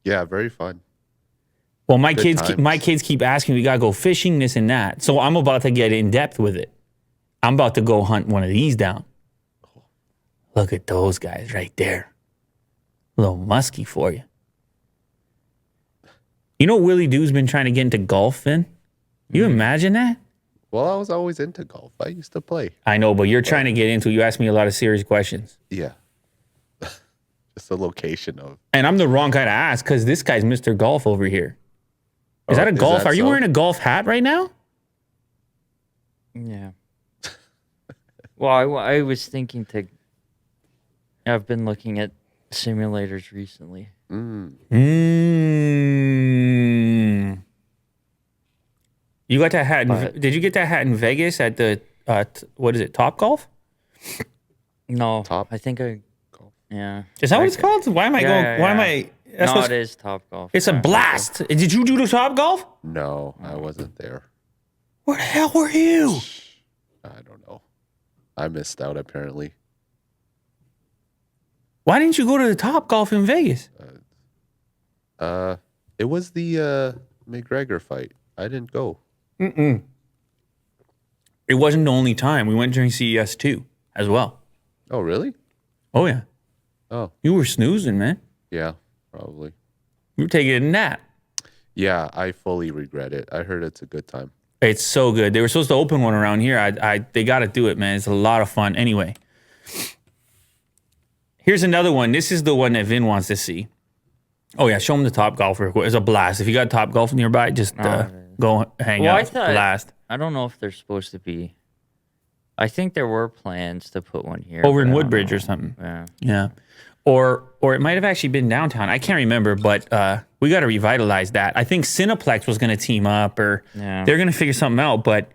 Yeah, very fun. Well, my Good kids keep asking, we gotta go fishing, this and that. So I'm about to get in depth with it. I'm about to go hunt one of these down. Look at those guys right there. A little musky for you. You know Willie Doo's been trying to get into golf, Finn? You imagine that? Well, I was always into golf. I used to play. I know, but you're trying to get into it. You asked me a lot of serious questions. Yeah. Just the location of. And I'm the wrong guy to ask because this guy's Mr. Golf over here. Is that a golf? that Are you so? wearing a golf hat right now? Yeah. Well, I was thinking I've been looking at simulators recently. You got that hat? Did you get that hat in Vegas at the what is it? Topgolf? No, Top? I think Golf. yeah. Is that what it's called? Why am I going? Yeah, Why am yeah. I? That's No, what's- it is Topgolf. It's a Yeah, blast. Did you do the Topgolf? No, I wasn't there. Where the hell were you? I don't know. I missed out apparently. Why didn't you go to the Topgolf in Vegas? It was the McGregor fight. I didn't go. It wasn't the only time. We went during CES too, as well. Oh, really? Oh yeah, Oh, you were snoozing, man. yeah, probably. You were taking a nap. Yeah, I fully regret it. I heard it's a good time. It's so good. They were supposed to open one around here. They got to do it, man. It's a lot of fun. Anyway, here's another one. This is the one that Vin wants to see. Oh yeah, show him the Topgolf real quick. It's a blast. If you got Topgolf nearby, just go hang out. Blast. I don't know if they're supposed to be. I think there were plans to put one here Over in but I don't Woodbridge know. or something. Yeah. Yeah. Or it might have actually been downtown. I can't remember, but we got to revitalize that. I think Cineplex was going to team up or Yeah. they're going to figure something out. But,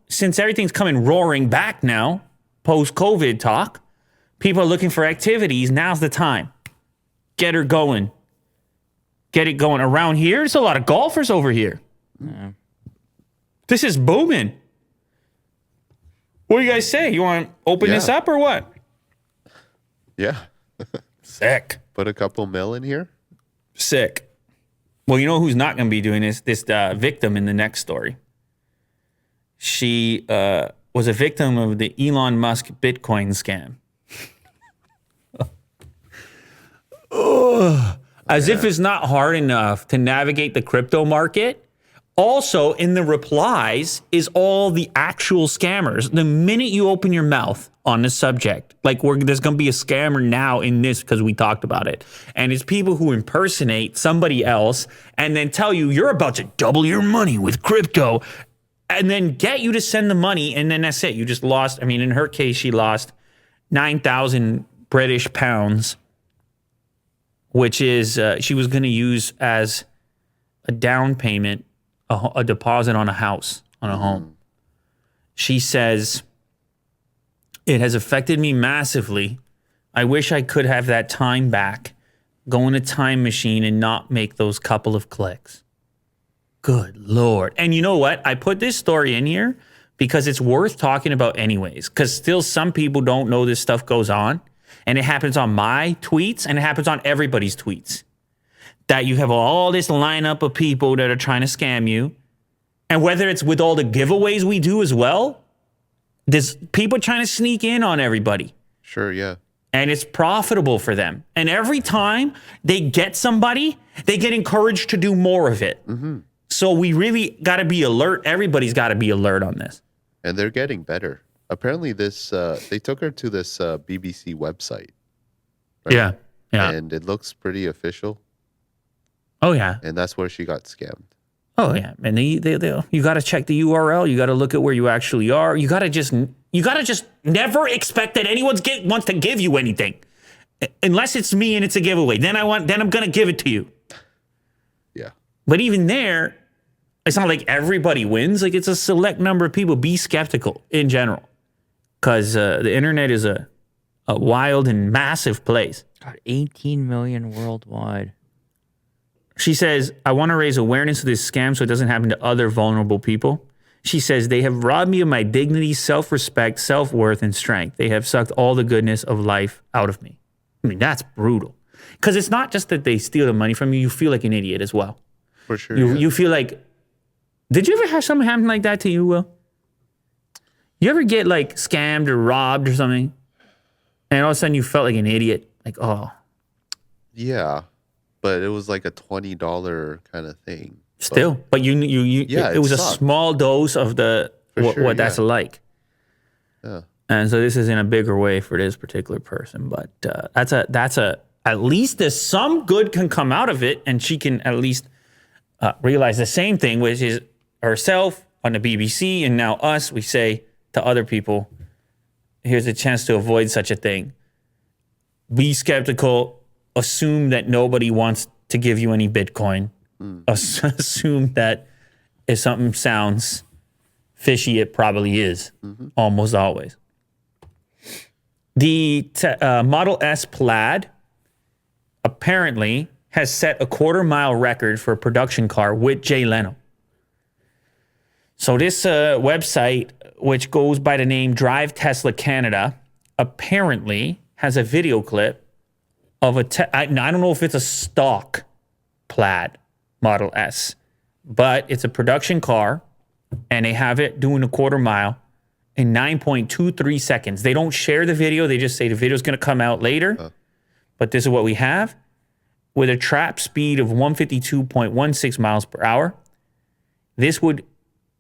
since everything's coming roaring back now, post-COVID talk, people are looking for activities. Now's the time. Get her going. Get it going. Around here, there's a lot of golfers over here. Yeah. This is booming. What do you guys say? You want to open this up or what? Yeah. Sick. Put a couple mil in here. Sick. Well, you know who's not going to be doing this? This victim in the next story. She was a victim of the Elon Musk Bitcoin scam. As if it's not hard enough to navigate the crypto market. Also, in the replies is all the actual scammers. The minute you open your mouth on this subject, like there's going to be a scammer now in this because we talked about it. And it's people who impersonate somebody else and then tell you you're about to double your money with crypto and then get you to send the money. And then that's it. You just lost. I mean, in her case, she lost 9,000 British pounds, which is she was going to use as a down payment, a deposit on a house, on a home. She says, it has affected me massively. I wish I could have that time back, go in a time machine and not make those couple of clicks. Good Lord. And you know what? I put this story in here because it's worth talking about anyways, because still some people don't know this stuff goes on. And it happens on my tweets and it happens on everybody's tweets. That you have all this lineup of people that are trying to scam you. And whether it's with all the giveaways we do as well, there's people trying to sneak in on everybody. Sure, yeah. and it's profitable for them. And every time they get somebody, they get encouraged to do more of it. So we really got to be alert. Everybody's got to be alert on this. And they're getting better. Apparently, they took her to this BBC website. Right? Yeah. Yeah. And it looks pretty official. Oh, yeah. And that's where she got scammed. Oh, yeah. And you got to check the URL. You got to look at where you actually are. You got to just never expect that anyone wants to give you anything. Unless it's me and it's a giveaway. Then I'm going to give it to you. Yeah. But even there, it's not like everybody wins. Like, it's a select number of people. Be skeptical in general. Because the internet is a wild and massive place. God, 18 million worldwide. She says, I want to raise awareness of this scam so it doesn't happen to other vulnerable people. She says, they have robbed me of my dignity, self-respect, self-worth, and strength. They have sucked all the goodness of life out of me. I mean, that's brutal. Because it's not just that they steal the money from you. You feel like an idiot as well. For sure. You feel like, did you ever have something happen like that to you, Will? You ever get like scammed or robbed or something? And all of a sudden you felt like an idiot? Like, oh. Yeah. But it was like a $20 kind of thing. Still, but it was sucked. a small dose of what that's like. Yeah. And so this is in a bigger way for this particular person, but that's at least there's some good can come out of it, and she can at least realize the same thing, which is herself on the BBC, and now us. We say to other people, here's a chance to avoid such a thing. Be skeptical. Assume that nobody wants to give you any Bitcoin. Assume that if something sounds fishy, it probably is. Almost always. The Model S Plaid apparently has set a quarter-mile record for a production car with Jay Leno. So this website, which goes by the name Drive Tesla Canada, apparently has a video clip of I don't know if it's a stock Plaid Model S, but it's a production car, and they have it doing a quarter mile in 9.23 seconds. They don't share the video. They just say the video's going to come out later, but this is what we have. With a trap speed of 152.16 miles per hour, this would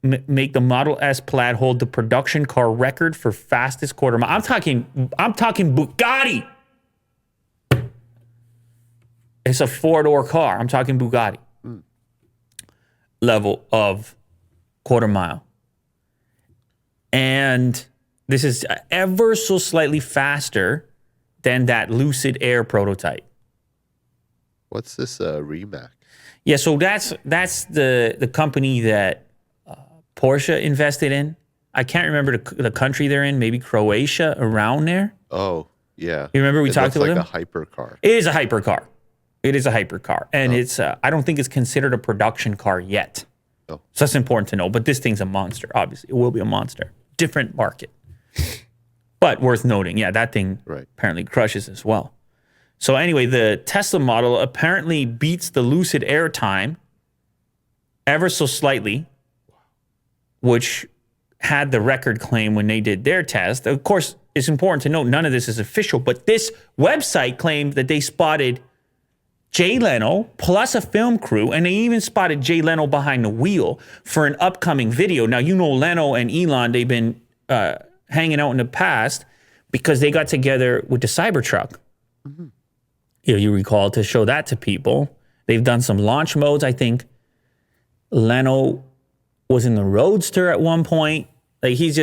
make the Model S Plaid hold the production car record for fastest quarter mile. I'm talking Bugatti. It's a four-door car. I'm talking Bugatti. Level of quarter mile. And this is ever so slightly faster than that Lucid Air prototype. What's this Rimac? Yeah, so that's the company that Porsche invested in. I can't remember the country they're in, maybe Croatia, around there. Oh, yeah. You remember we talked about it? it? It's like a hypercar. It is a hypercar. It is a hypercar. And it's I don't think it's considered a production car yet. Oh. So that's important to know. But this thing's a monster, obviously. It will be a monster. Different market. But worth noting, yeah, that thing apparently crushes as well. So anyway, the Tesla model apparently beats the Lucid Air time ever so slightly, which had the record claim when they did their test. Of course, it's important to note none of this is official, but this website claimed that they spotted Jay Leno plus a film crew, and they even spotted Jay Leno behind the wheel for an upcoming video. Now, you know Leno and Elon, they've been hanging out in the past because they got together with the Cybertruck. You recall, to show that to people. They've done some launch modes. I think Leno was in the Roadster at one point. Like, he's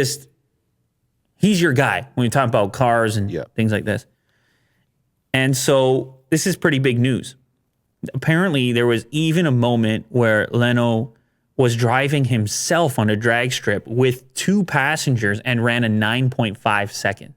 your guy when you talk about cars and things like this. And so this is pretty big news. Apparently, there was even a moment where Leno was driving himself on a drag strip with two passengers and ran a 9.5 second.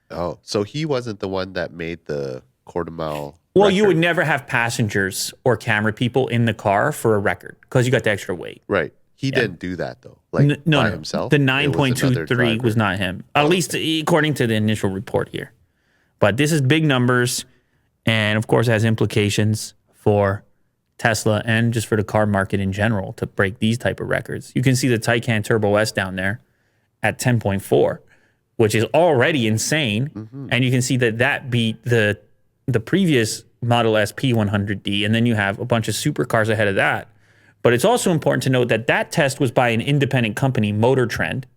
Oh, so he wasn't the one that made the quarter mile. Well, record. you would never have passengers or camera people in the car for a record because you got the extra weight. Right. He didn't do that, though. Like, by himself. The 9.23 was not him, at least according to the initial report here. But this is big numbers, and of course, it has implications for Tesla and just for the car market in general to break these type of records. You can see the Taycan Turbo S down there at 10.4, which is already insane. And you can see that beat the previous Model S P100D. And then you have a bunch of supercars ahead of that. But it's also important to note that test was by an independent company, Motor Trend,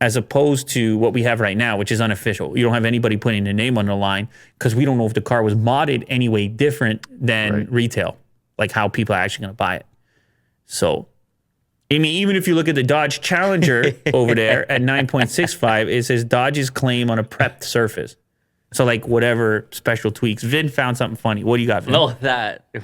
as opposed to what we have right now, which is unofficial. You don't have anybody putting a name on the line because we don't know if the car was modded any way different than retail, like how people are actually going to buy it. So, I mean, even if you look at the Dodge Challenger over there at 9.65, it says Dodge's claim on a prepped surface. So, like, whatever special tweaks. Vin found something funny. What do you got, Vin? No,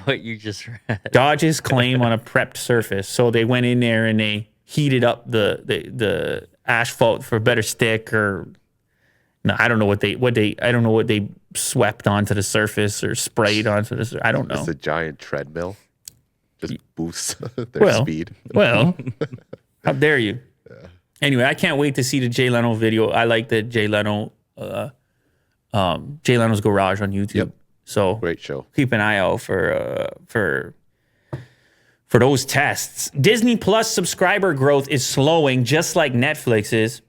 what you just read. Dodge's claim on a prepped surface. So they went in there and they heated up the asphalt for a better stick, or no, I don't know what they swept onto the surface or sprayed onto the surface. I don't know. It's a giant treadmill. Just boosts their speed. Well, how dare you? Yeah. Anyway, I can't wait to see the Jay Leno video. I like the Jay Leno's Garage on YouTube. Yep. So great show. Keep an eye out for those tests. Disney Plus subscriber growth is slowing, just like Netflix is.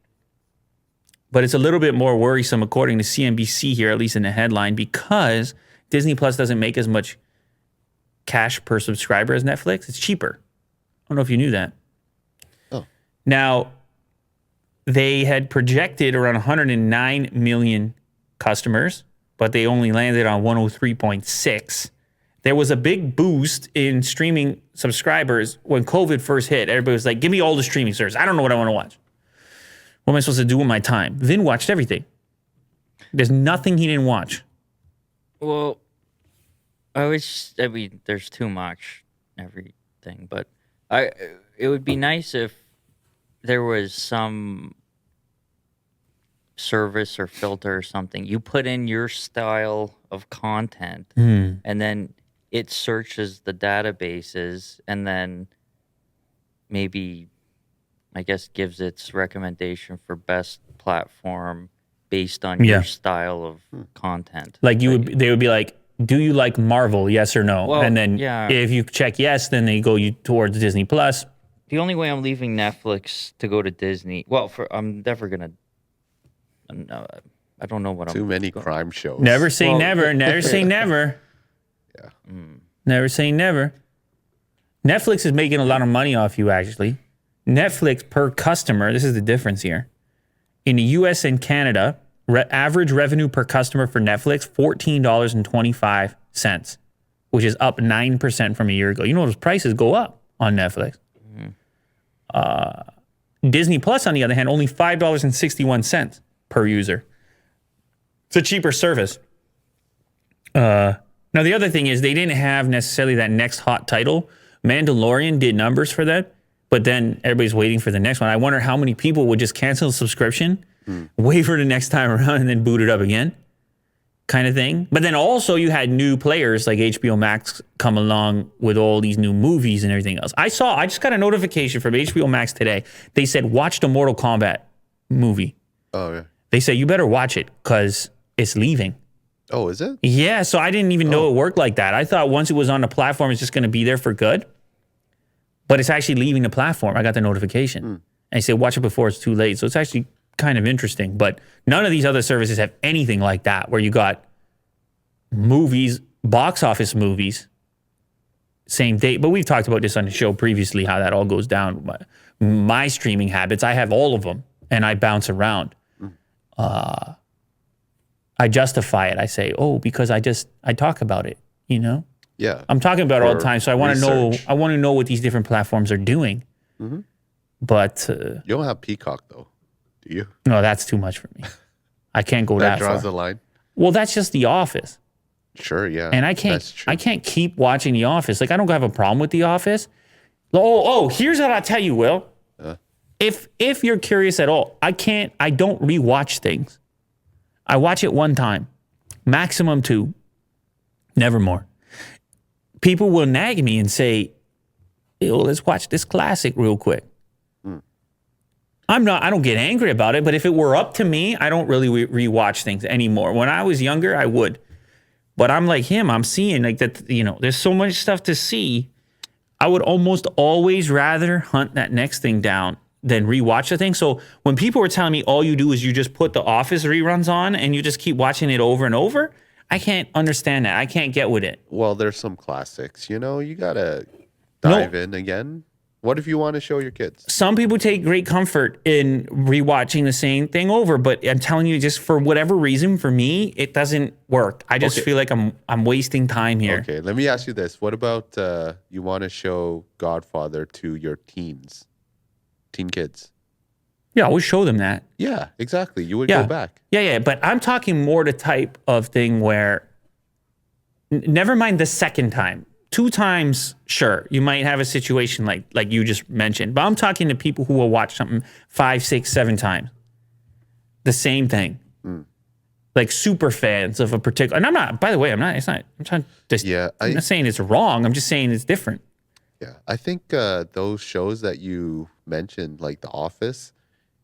But it's a little bit more worrisome, according to CNBC here, at least in the headline, because Disney Plus doesn't make as much cash per subscriber as Netflix. It's cheaper. I don't know if you knew that. Oh. Now, they had projected around 109 million customers, but they only landed on 103.6. There was a big boost in streaming subscribers when COVID first hit. Everybody was like, give me all the streaming services. I don't know what I want to watch. What am I supposed to do with my time? Vin watched everything. There's nothing he didn't watch. Well, I mean, there's too much everything, but it would be nice if there was some service or filter or something. You put in your style of content, and then it searches the databases, and then maybe, I guess, gives its recommendation for best platform based on your style of content. Like they would be like, do you like Marvel? Yes or no? Well, and then if you check yes, then they go towards Disney Plus. The only way I'm leaving Netflix to go to Disney, I'm never gonna. I don't know what Too many crime shows. Never say never. Never say never. Yeah. Never say never. Netflix is making a lot of money off you, actually. Netflix per customer, this is the difference here. In the US and Canada, average revenue per customer for Netflix, $14.25, which is up 9% from a year ago. You know, those prices go up on Netflix. Disney Plus, on the other hand, only $5.61 per user. It's a cheaper service. Now, the other thing is they didn't have necessarily that next hot title. Mandalorian did numbers for that, but then everybody's waiting for the next one. I wonder how many people would just cancel the subscription, wait for the next time around, and then boot it up again, kind of thing. But then also you had new players like HBO Max come along with all these new movies and everything else. I just got a notification from HBO Max today. They said, watch the Mortal Kombat movie. Oh, yeah. They say, you better watch it because it's leaving. Oh, is it? Yeah, so I didn't even know it worked like that. I thought once it was on the platform, it's just going to be there for good. But it's actually leaving the platform. I got the notification. And they say, watch it before it's too late. So it's actually kind of interesting. But none of these other services have anything like that, where you got movies, box office movies, same date. But we've talked about this on the show previously, how that all goes down. My streaming habits, I have all of them, and I bounce around. I justify it. I say, because I talk about it, you know? Yeah. I'm talking about it all the time, so I want to know what these different platforms are doing. But you don't have Peacock though, do you? No, that's too much for me. I can't go that far. That draws the line. Well, that's just The Office. Sure, yeah. And I can't keep watching The Office. Like, I don't have a problem with The Office. Here's what I'll tell you, Will. If you're curious at all, I don't rewatch things. I watch it one time, maximum two, never more. People will nag me and say, let's watch this classic real quick. I don't get angry about it, but if it were up to me, I don't really rewatch things anymore. When I was younger, I would. But I'm like him. I'm seeing like that, there's so much stuff to see. I would almost always rather hunt that next thing down than rewatch the thing. So when people were telling me all you do is you just put the Office reruns on and you just keep watching it over and over, I can't understand that. I can't get with it. Well, there's some classics. You gotta dive in again. What if you want to show your kids? Some people take great comfort in rewatching the same thing over, but I'm telling you, just for whatever reason, for me, it doesn't work. I just feel like I'm wasting time here. Okay, let me ask you this. What about you want to show Godfather to your teen kids? Yeah, I always show them that. Yeah, exactly. You would go back. Yeah. But I'm talking more the type of thing where, never mind the second time. 2 times, sure, you might have a situation like you just mentioned. But I'm talking to people who will watch something 5, 6, 7 times. The same thing. Like super fans of a particular. And I'm not. By the way, I'm not. It's not. I'm trying to. I'm not saying it's wrong. I'm just saying it's different. Yeah, I think those shows that you mentioned, like The Office,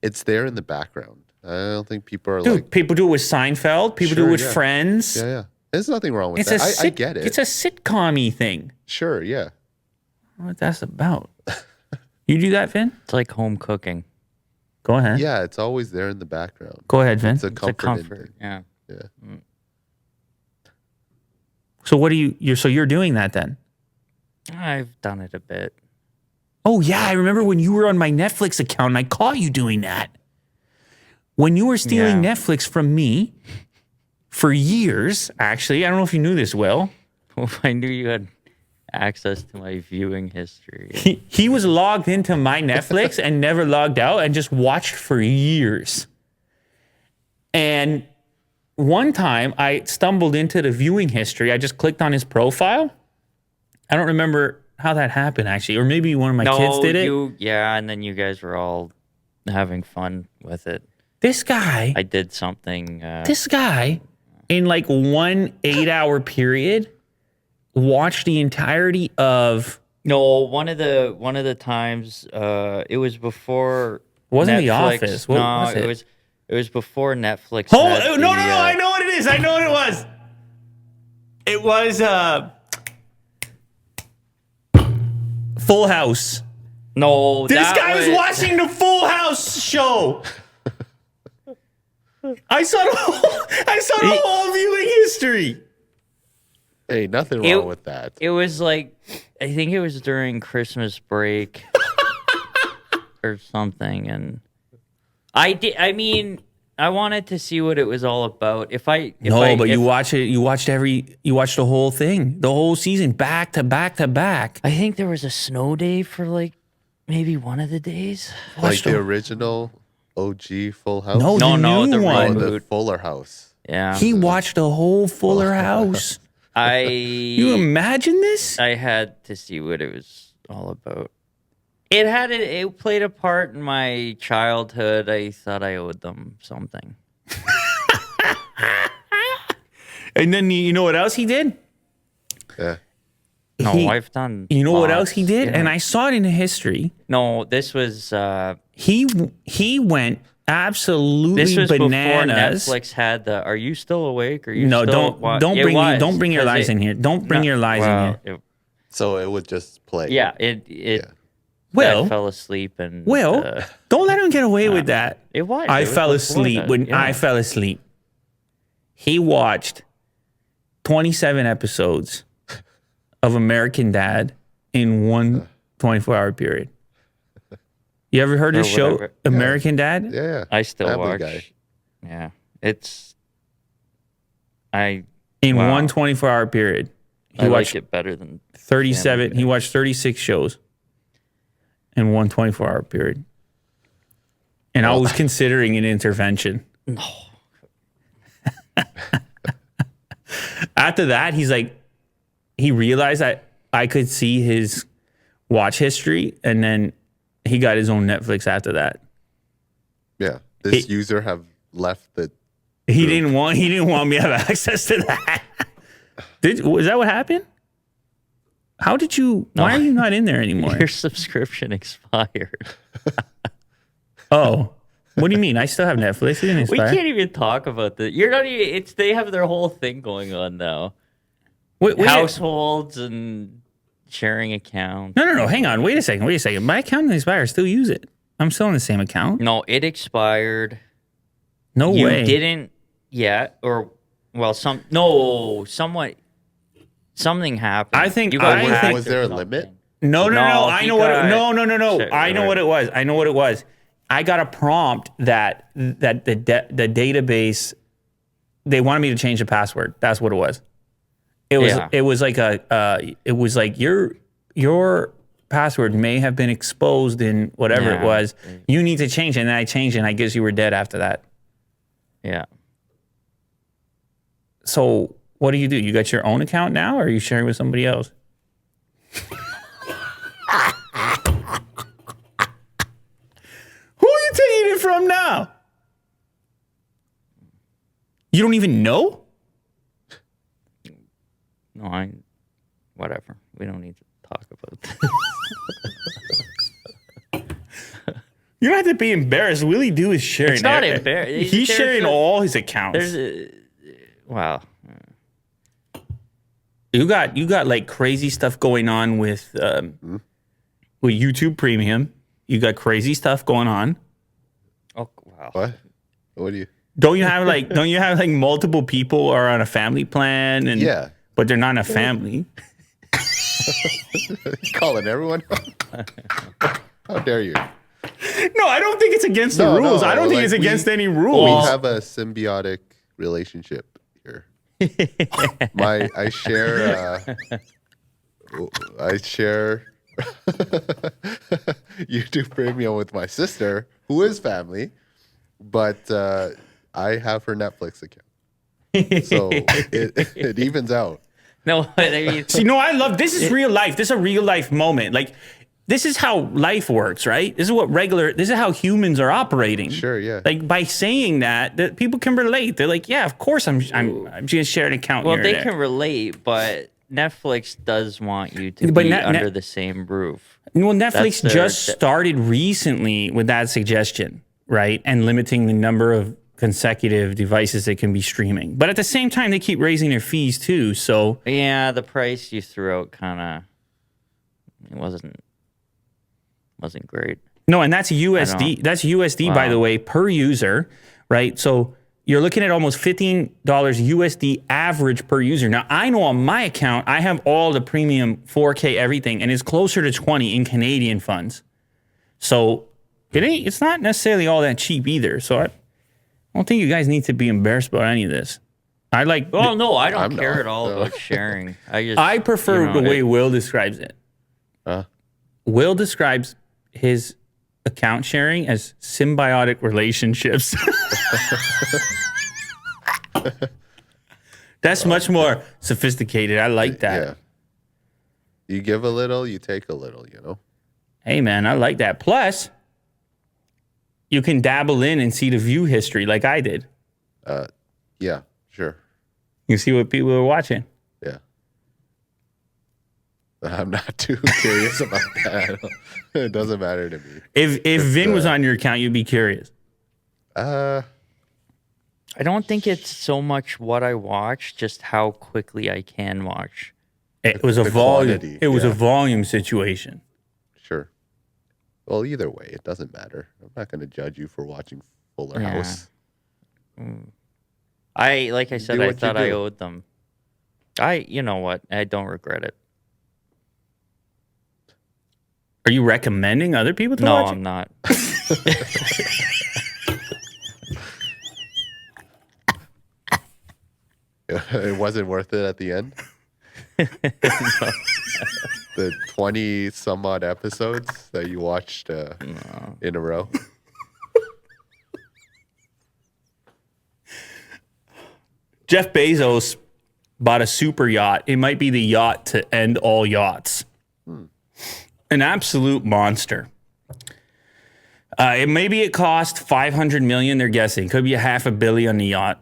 it's there in the background. I don't think people are people do it with Seinfeld. People do it with Friends. Yeah. There's nothing wrong with that. I get it. It's a sitcom-y thing. Sure, yeah. What that's about. You do that, Vin? It's like home cooking. Go ahead. Yeah, it's always there in the background. Go ahead, Vin. It's a comfort. Yeah. So what do you're doing that then? I've done it a bit. Oh yeah, I remember when you were on my Netflix account and I caught you doing that. When you were stealing Netflix from me for years, actually, I don't know if you knew this, Will. Well, I knew you had access to my viewing history. He was logged into my Netflix and never logged out and just watched for years. And one time I stumbled into the viewing history. I just clicked on his profile. I don't remember how that happened, actually. Or maybe one of my kids did it. And then you guys were all having fun with it. This guy. I did something. This guy, in like 1 8-hour period, watched the entirety of. No, one of the times it was before. It wasn't Netflix. The Office. What was it? It was before Netflix. No! I know what it is. I know what it was. It was Full House. No, this guy was watching the Full House show. I saw the whole viewing history. Hey, nothing wrong with that. It was like, I think it was during Christmas break or something, and I wanted to see what it was all about. You watched the whole thing, the whole season, back to back to back. I think there was a snow day for like maybe one of the days. Like the original OG Full House? No, the new one. The Fuller House. Yeah. He watched the whole Fuller House. You imagine this? I had to see what it was all about. It played a part in my childhood. I thought I owed them something. And then you know what else he did? Yeah. I've done. You know what else he did? Yeah. And I saw it in the history. No, this was. He went absolutely this was bananas. Before Netflix had the. Are you still awake? Or don't bring your lies in here. Don't bring your lies in here. So it would just play. Yeah. I fell asleep and. Don't let him get away with that. I fell asleep when I fell asleep. He watched 27 episodes of American Dad in one 24-hour period. You ever heard this show, American Dad? Yeah. I still watch. Guy. Yeah. It's... In one 24-hour period. I like it better than... 37. He watched 36 shows in one 24-hour period. And I was considering an intervention. No. After that, he's like... He realized that I could see his watch history, and then he got his own Netflix after that. Yeah, this user have left the. He didn't want me to have access to that. Was that what happened? How did you? No. Why are you not in there anymore? Your subscription expired. Oh, what do you mean? I still have Netflix. It didn't expire. We can't even talk about that. You're not even. They have their whole thing going on now. Households and sharing accounts. No. Hang on. Wait a second. My account didn't expire. I still use it. I'm still in the same account. No, it expired. No way. You didn't yet, or well, something happened. I think you got hacked was or there a something. limit? No. I he know what. got- No. Shit, I know what it was. I got a prompt that the database, they wanted me to change the password. That's what it was. It was like your password may have been exposed in whatever it Yeah. was. You need to change it. And I changed it, and I guess you were dead after that. Yeah. So what do? You got your own account now, or are you sharing with somebody else? Who are you taking it from now? You don't even know? No, whatever. We don't need to talk about this. You don't have to be embarrassed. Willie Do is sharing. It's not embarrassing. He's sharing all his accounts. Wow. You got like crazy stuff going on with YouTube Premium. You got crazy stuff going on. Oh, wow. What do you? Don't you have like multiple people are on a family plan and Yeah. but they're not in a family. Calling everyone? How dare you? No, I don't think it's against the No, rules. no, I don't think like it's against any We rules. have a symbiotic relationship here. I share YouTube Premium with my sister, who is family, but I have her Netflix account, so it evens out. No, I mean, See, no, I love this is real life. This is a real life moment. Like this is how life works, right? This is how humans are operating. Sure, yeah. Like by saying that people can relate. They're like, yeah, of course I'm just gonna share an account. well, here they and can there. relate, but Netflix does want you to But be Net- under Net- the same roof. Well, Netflix That's just started recently with that suggestion, right? And limiting the number of consecutive devices that can be streaming. But at the same time, they keep raising their fees too. So Yeah, the price you threw out wasn't great. no, and that's USD. That's USD, by Wow. the way, per user, right? So you're looking at almost $15 USD average per user. Now, I know on my account, I have all the premium 4K everything, and it's closer to 20 in Canadian funds. So it's not necessarily all that cheap either. So I don't think you guys need to be embarrassed about any of this. I like. Oh no, I don't I'm care not, at all no. about sharing. I prefer the way Will describes it. Will describes his account sharing as symbiotic relationships. That's much more sophisticated. I like that. Yeah. You give a little, you take a little, you know? Hey, man, I like that. Plus, you can dabble in and see the view history like I did. Yeah, sure. You see what people are watching. Yeah. I'm not too curious about that. It doesn't matter to me. If Vin was on your account, you'd be curious. I don't think it's so much what I watch, just how quickly I can watch. It was a the volume. quantity, It was a yeah. volume situation. Sure. Well, either way, it doesn't matter. I'm not going to judge you for watching Fuller Yeah. House. Like I said, Do I what you thought I do. owed them. You know what? I don't regret it. Are you recommending other people to No, watch it? I'm not. It wasn't worth it at the end. The 20 some odd episodes that you watched in a row. Jeff Bezos bought a super yacht. It might be the yacht to end all yachts. An absolute monster. Maybe it cost $500 million. They're guessing could be $500 million on the yacht,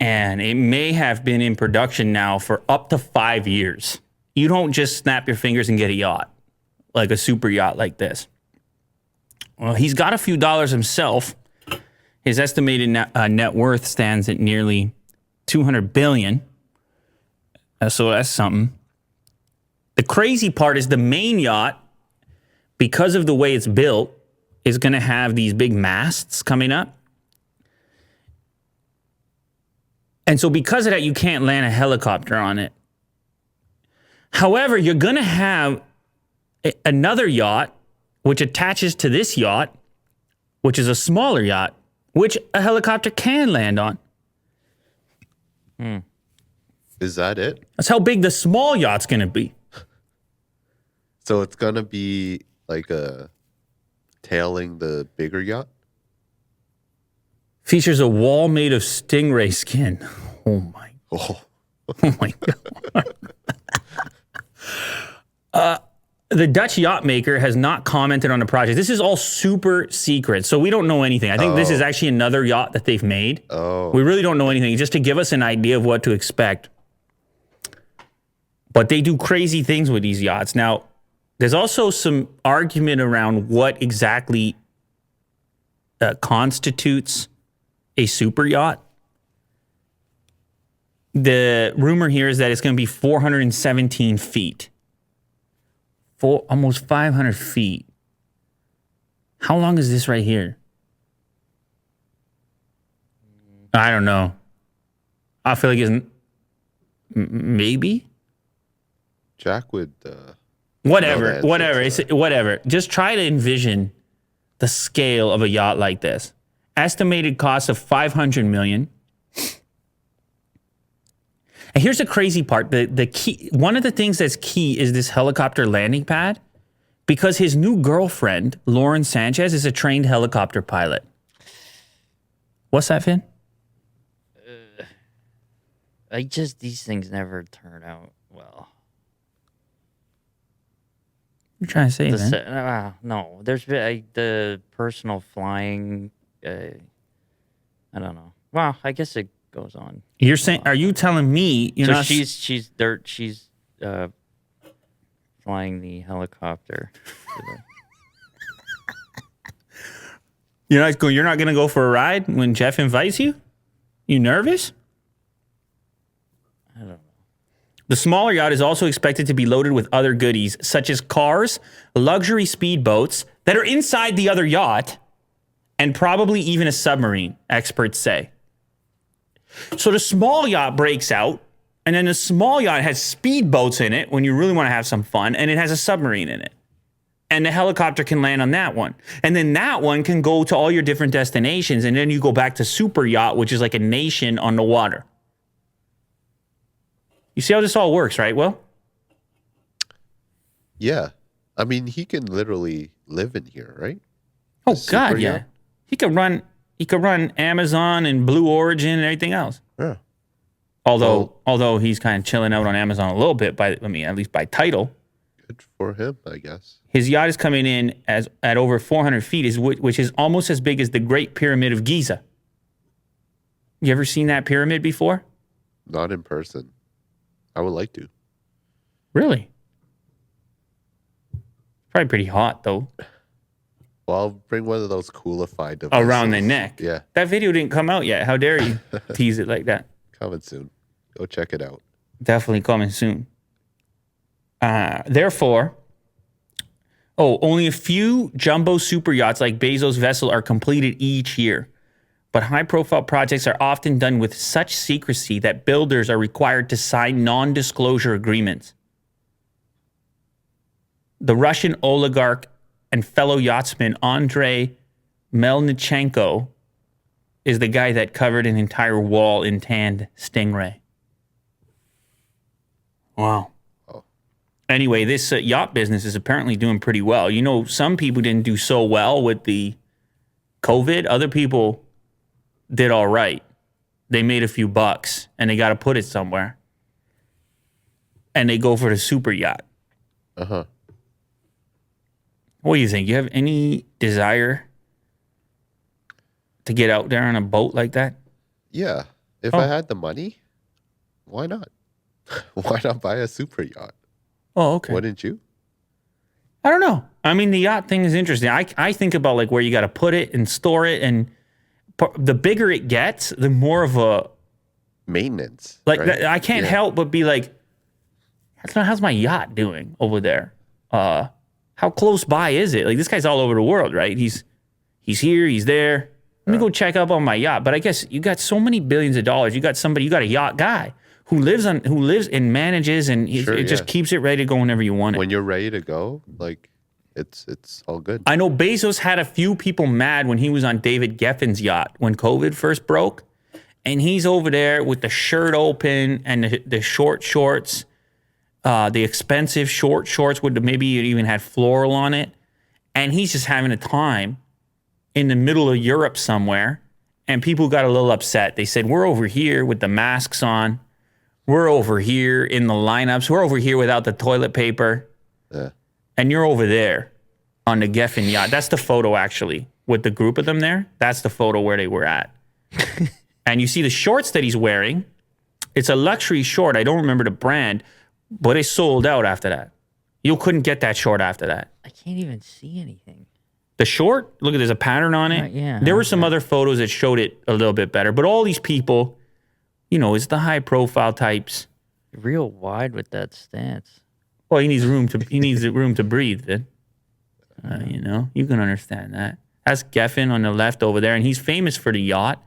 and it may have been in production now for up to 5 years. You don't just snap your fingers and get a yacht, like a super yacht like this. Well, he's got a few dollars himself. His estimated net worth stands at nearly $200 billion. So that's something. The crazy part is the main yacht, because of the way it's built, is going to have these big masts coming up. And so because of that, you can't land a helicopter on it. However, you're going to have another yacht, which attaches to this yacht, which is a smaller yacht, which a helicopter can land on. Is that it? That's how big the small yacht's going to be. So it's going to be like tailing the bigger yacht? Features a wall made of stingray skin. Oh my. Oh. Oh my God. The Dutch yacht maker has not commented on the project. This is all super secret, so we don't know anything. I think this is actually another yacht that they've made. Oh. We really don't know anything, just to give us an idea of what to expect. But they do crazy things with these yachts. Now, there's also some argument around what exactly constitutes a super yacht. The rumor here is that it's going to be 417 feet. Almost 500 feet. How long is this right here? I don't know. I feel like it's maybe. Jack would. Whatever. Whatever. Just try to envision the scale of a yacht like this. Estimated cost of $500 million. And here's the crazy part. The key, one of the things that's key is this helicopter landing pad, because his new girlfriend, Lauren Sanchez, is a trained helicopter pilot. What's that, Finn? These things never turn out well. You're trying to say, man? No, there's been the personal flying. I don't know. Well, I guess it goes on. You're saying? Are you telling me you're so not? She's flying the helicopter. You're not going to go for a ride when Jeff invites you? You nervous? I don't know. The smaller yacht is also expected to be loaded with other goodies, such as cars, luxury speedboats that are inside the other yacht, and probably even a submarine, experts say. So the small yacht breaks out, and then the small yacht has speedboats in it when you really want to have some fun, and it has a submarine in it. And the helicopter can land on that one. And then that one can go to all your different destinations, and then you go back to super yacht, which is like a nation on the water. You see how this all works, right, Will? Yeah. I mean, he can literally live in here, right? Oh, God, yeah. Yacht? He could run Amazon and Blue Origin and everything else. Yeah. Although he's kind of chilling out on Amazon a little bit, at least by title. Good for him, I guess. His yacht is coming in at over 400 feet, which is almost as big as the Great Pyramid of Giza. You ever seen that pyramid before? Not in person. I would like to. Really? Probably pretty hot, though. Well, I'll bring one of those coolified devices. Around the neck. Yeah. That video didn't come out yet. How dare you tease it like that? Coming soon. Go check it out. Definitely coming soon. Therefore, only a few jumbo super yachts like Bezos' vessel are completed each year. But high-profile projects are often done with such secrecy that builders are required to sign non-disclosure agreements. The Russian oligarch and fellow yachtsman Andrei Melnichenko is the guy that covered an entire wall in tanned stingray. Wow. Oh. Anyway, this yacht business is apparently doing pretty well. You know, some people didn't do so well with the COVID. Other people did all right. They made a few bucks, and they got to put it somewhere. And they go for the super yacht. Uh-huh. What do you think? You have any desire to get out there on a boat like that? Yeah. If I had the money, why not? Why not buy a super yacht? Oh, okay. Wouldn't you? I don't know. I mean, the yacht thing is interesting. I think about like where you got to put it and store it, and the bigger it gets, the more of a maintenance. Like right? I can't help but be like, how's my yacht doing over there? How close by is it? Like, this guy's all over the world, right? He's He's here. He's there. Let me go check up on my yacht. But I guess you got so many billions of dollars. You got a yacht guy who lives and manages, and it just keeps it ready to go whenever you want it. When you're ready to go, like it's all good. I know Bezos had a few people mad when he was on David Geffen's yacht when COVID first broke, and he's over there with the shirt open and the short shorts, the expensive short shorts with maybe it even had floral on it, and he's just having a time in the middle of Europe somewhere, and people got a little upset. They said, we're over here with the masks on. We're over here in the lineups. We're over here without the toilet paper. Yeah. And you're over there on the Geffen yacht. That's the photo, actually, with the group of them there. That's the photo where they were at. And you see the shorts that he's wearing. It's a luxury short. I don't remember the brand, but it sold out after that. You couldn't get that short after that. I can't even see anything. The short, look, there's a pattern on it. Yeah. There were some other photos that showed it a little bit better. But all these people, it's the high-profile types. Real wide with that stance. Well, he needs room to breathe, then. You can understand that. That's Geffen on the left over there, and he's famous for the yacht.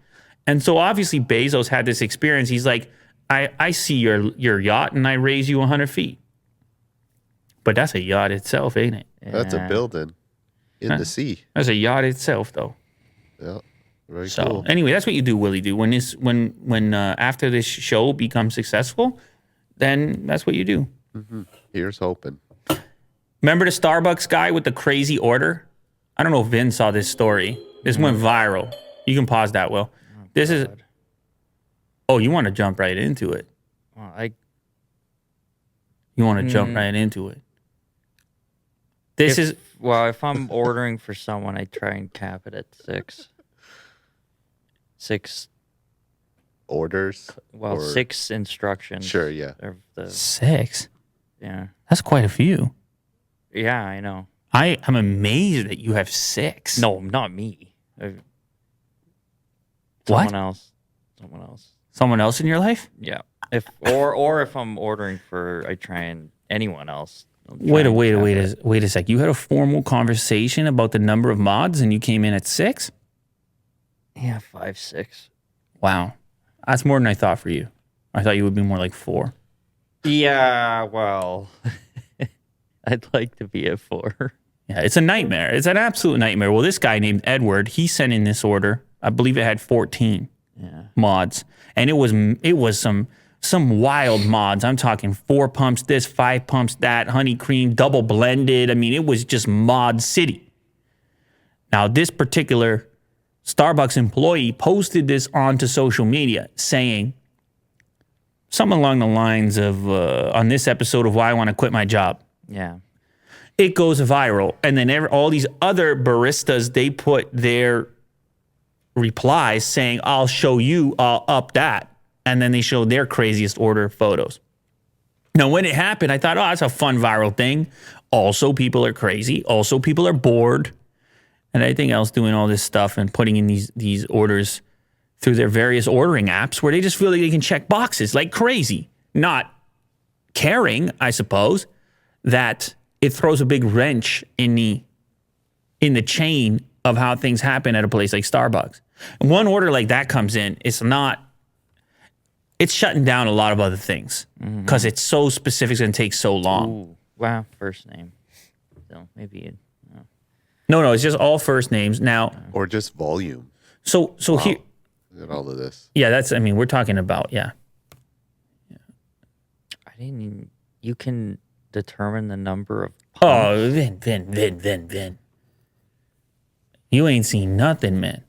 And so obviously Bezos had this experience. He's like, I see your yacht, and I raise you 100 feet. But that's a yacht itself, ain't it? Yeah. That's a building in the sea. That's a yacht itself, though. Yeah, very So cool. anyway, that's what you do, Willie. Do when after this show becomes successful, then that's what you do. Here's hoping. Remember the Starbucks guy with the crazy order? I don't know if Vin saw this story. This went viral. You can pause that, Will. This is. Oh, you want to jump right into it? Well, You want to jump right into it? If I'm ordering for someone, I try and cap it at 6. 6. Orders. Well, 6 instructions. Sure, yeah. 6? Yeah. That's quite a few. Yeah, I know. I am amazed that you have 6. No, not me. What? Someone else. Someone else in your life? Yeah. If I'm ordering for, I try and anyone else. Wait a sec. You had a formal conversation about the number of mods, and you came in at 6? Yeah, 5, 6. Wow, that's more than I thought for you. I thought you would be more like 4. Yeah, well, I'd like to be at 4. Yeah, it's a nightmare. It's an absolute nightmare. Well, this guy named Edward, he sent in this order. I believe it had 14 mods, and it was some wild mods. I'm talking 4 pumps this, 5 pumps that, honey cream, double blended. I mean, it was just mod city. Now, this particular Starbucks employee posted this onto social media saying something along the lines of, on this episode of Why I Want to Quit My Job. Yeah. It goes viral. And then all these other baristas, they put their replies saying, I'll show you, I'll up that. And then they showed their craziest order photos. Now, when it happened, I thought, that's a fun viral thing. Also, people are crazy. Also, people are bored. And everything else doing all this stuff and putting in these orders through their various ordering apps where they just feel like they can check boxes like crazy. Not caring, I suppose, that it throws a big wrench in the chain of how things happen at a place like Starbucks. And one order like that comes in, it's shutting down a lot of other things because it's so specific and takes so long. Ooh, wow, first name. So maybe No, it's just all first names now. Or just volume. So here, and all of this. Yeah, we're talking about, yeah. You can determine the number of pumps. Oh, Vin. You ain't seen nothing, man.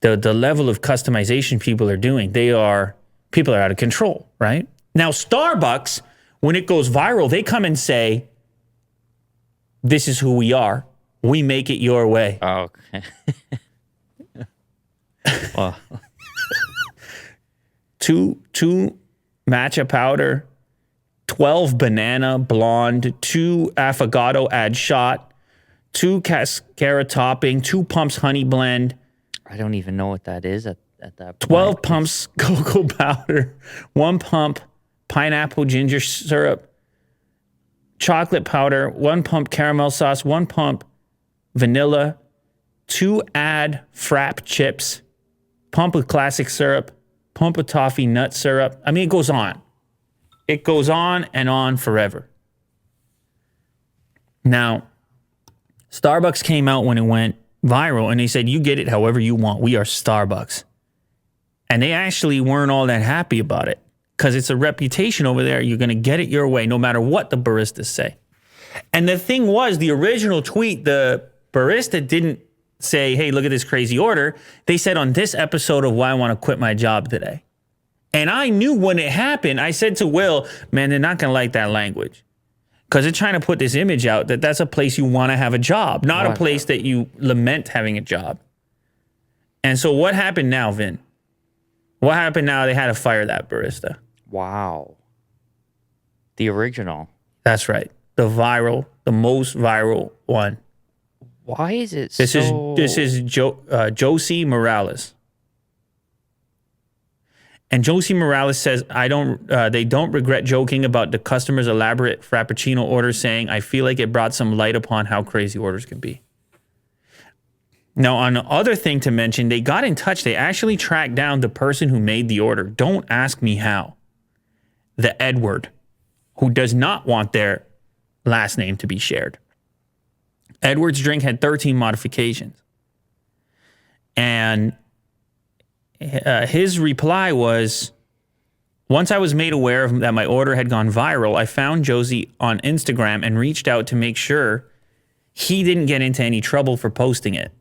The level of customization people are doing, people are out of control, right? Now, Starbucks, when it goes viral, they come and say, this is who we are. We make it your way. Oh, okay. Well, two matcha powder, 12 banana blonde, 2 affogato add shot, 2 cascara topping, 2 pumps honey blend. I don't even know what that is at that point. 12 pumps cocoa powder, 1 pump pineapple ginger syrup, chocolate powder, 1 pump caramel sauce, 1 pump vanilla, 2 add frap chips, pump of classic syrup, pump of toffee nut syrup. I mean, it goes on. It goes on and on forever. Now, Starbucks came out when it went viral, and they said, you get it however you want. We are Starbucks. And they actually weren't all that happy about it because it's a reputation over there. You're going to get it your way no matter what the baristas say. And the thing was, the original tweet, the barista didn't say, hey, look at this crazy order. They said on this episode of Why I Want to Quit My Job Today. And I knew when it happened, I said to Will, man, they're not going to like that language. Because they're trying to put this image out that that's a place you want to have a job, not a place that you lament having a job. And so what happened now, Vin? What happened now? They had to fire that barista. Wow. The original. That's right. The most viral one. Why is it This is Josie Morales. And Josie Morales says, they don't regret joking about the customer's elaborate Frappuccino order, saying, I feel like it brought some light upon how crazy orders can be. Now, on the other thing to mention, they got in touch. They actually tracked down the person who made the order. Don't ask me how. The Edward, who does not want their last name to be shared. Edward's drink had 13 modifications. And his reply was, once I was made aware that my order had gone viral, I found Josie on Instagram and reached out to make sure he didn't get into any trouble for posting it.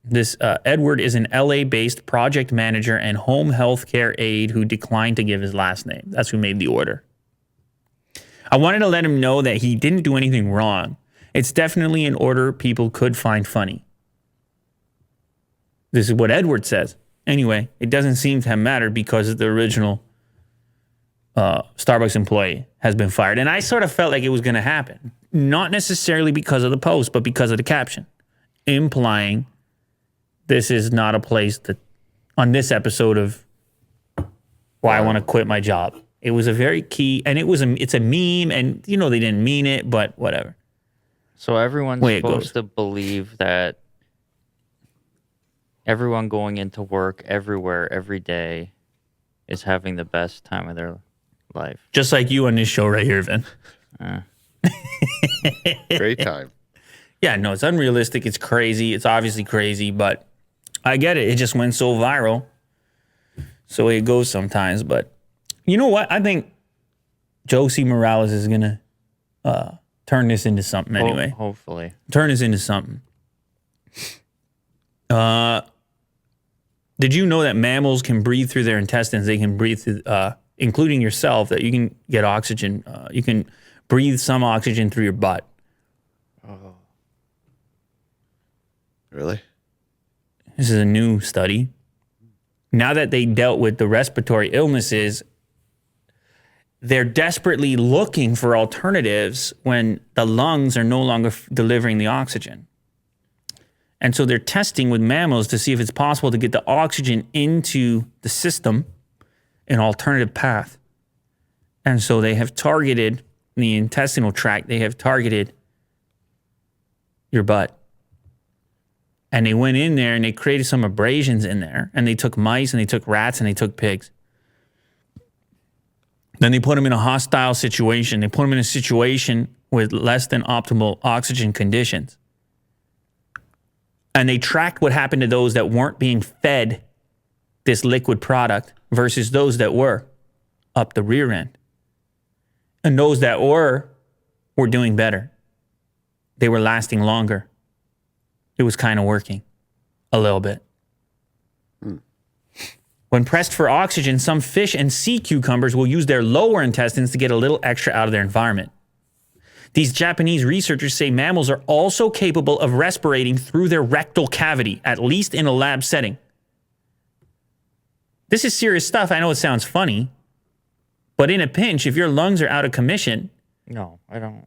This Edward is an LA-based project manager and home health care aide who declined to give his last name. That's who made the order. I wanted to let him know that he didn't do anything wrong. It's definitely an order people could find funny. This is what Edward says. Anyway, it doesn't seem to have mattered because the original Starbucks employee has been fired. And I sort of felt like it was going to happen. Not necessarily because of the post, but because of the caption. Implying this is not a place that, on this episode of Why I Want to Quit My Job. It was a very key, and it's a meme, and they didn't mean it, but whatever. So everyone's supposed to believe that everyone going into work everywhere, every day, is having the best time of their life. Just like you on this show right here, Vin. Great time. Yeah, no, it's unrealistic. It's crazy. It's obviously crazy, but I get it. It just went so viral. So it goes sometimes. But you know what? I think Josie Morales is going to turn this into something anyway. Hopefully. Turn this into something. Did you know that mammals can breathe through their intestines? They can breathe through, including yourself, that you can get oxygen. You can breathe some oxygen through your butt. Oh. Really? This is a new study. Now that they dealt with the respiratory illnesses, they're desperately looking for alternatives when the lungs are no longer delivering the oxygen. And so they're testing with mammals to see if it's possible to get the oxygen into the system, an alternative path. And so they have targeted the intestinal tract. They have targeted your butt. And they went in there and they created some abrasions in there. And they took mice and they took rats and they took pigs. Then they put them in a hostile situation. They put them in a situation with less than optimal oxygen conditions. And they tracked what happened to those that weren't being fed this liquid product versus those that were up the rear end. And those that were doing better. They were lasting longer. It was kind of working a little bit. When pressed for oxygen, some fish and sea cucumbers will use their lower intestines to get a little extra out of their environment. These Japanese researchers say mammals are also capable of respirating through their rectal cavity, at least in a lab setting. This is serious stuff. I know it sounds funny, but in a pinch, if your lungs are out of commission, no, I don't.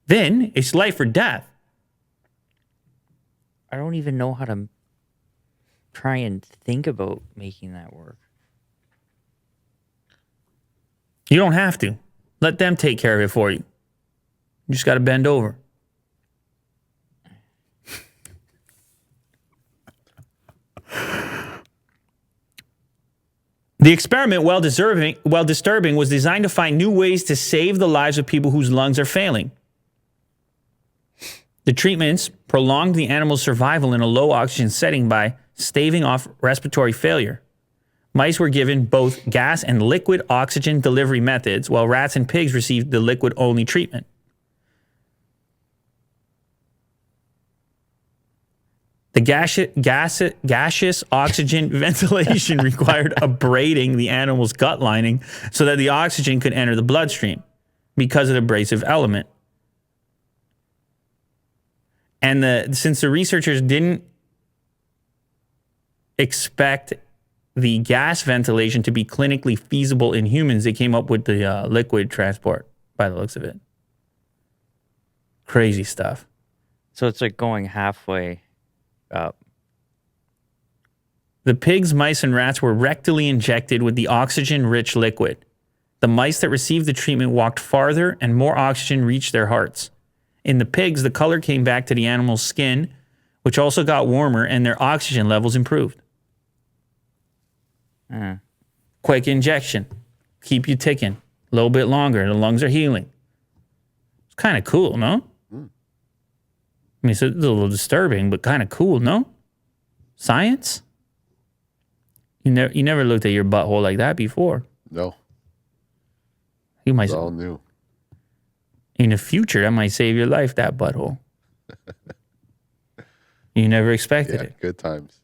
Then it's life or death. I don't even know how to try and think about making that work. You don't have to. Let them take care of it for you. You just got to bend over. The experiment, while disturbing, was designed to find new ways to save the lives of people whose lungs are failing. The treatments prolonged the animal's survival in a low oxygen setting by staving off respiratory failure. Mice were given both gas and liquid oxygen delivery methods, while rats and pigs received the liquid-only treatment. The gaseous oxygen ventilation required abrading the animal's gut lining so that the oxygen could enter the bloodstream because of the abrasive element. And since the researchers didn't expect the gas ventilation to be clinically feasible in humans, they came up with the liquid transport, by the looks of it. Crazy stuff. So it's like going halfway up. The pigs, mice, and rats were rectally injected with the oxygen-rich liquid. The mice that received the treatment walked farther and more oxygen reached their hearts. In the pigs, the color came back to the animal's skin, which also got warmer, and their oxygen levels improved. Quick injection. Keep you ticking. A little bit longer. The lungs are healing. It's kind of cool, no? I mean, it's a little disturbing, but kind of cool, no? Science? You never looked at your butthole like that before. No. You might. It's all new. In the future, that might save your life, that butthole. You never expected it. Good times.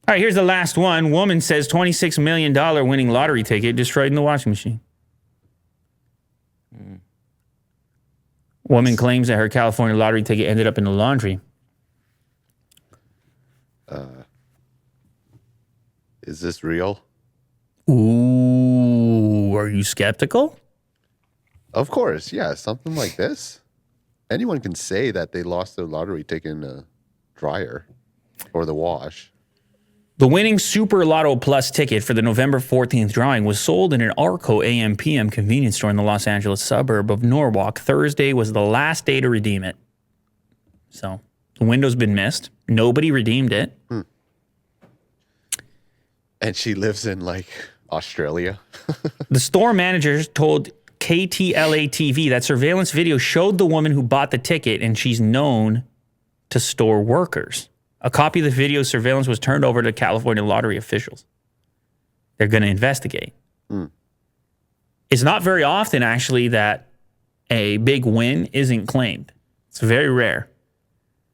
All right, here's the last one. Woman says $26 million winning lottery ticket destroyed in the washing machine. Woman claims that her California lottery ticket ended up in the laundry. Is this real? Ooh, are you skeptical? Of course, yeah. Something like this. Anyone can say that they lost their lottery ticket in a dryer or the wash. The winning Super Lotto Plus ticket for the November 14th drawing was sold in an Arco AM/PM convenience store in the Los Angeles suburb of Norwalk. Thursday was the last day to redeem it. So the window's been missed. Nobody redeemed it. And she lives in, like, Australia. The store managers told KTLA TV that surveillance video showed the woman who bought the ticket, and she's known to store workers. A copy of the video surveillance was turned over to California lottery officials. They're going to investigate. It's not very often, actually, that a big win isn't claimed. It's very rare.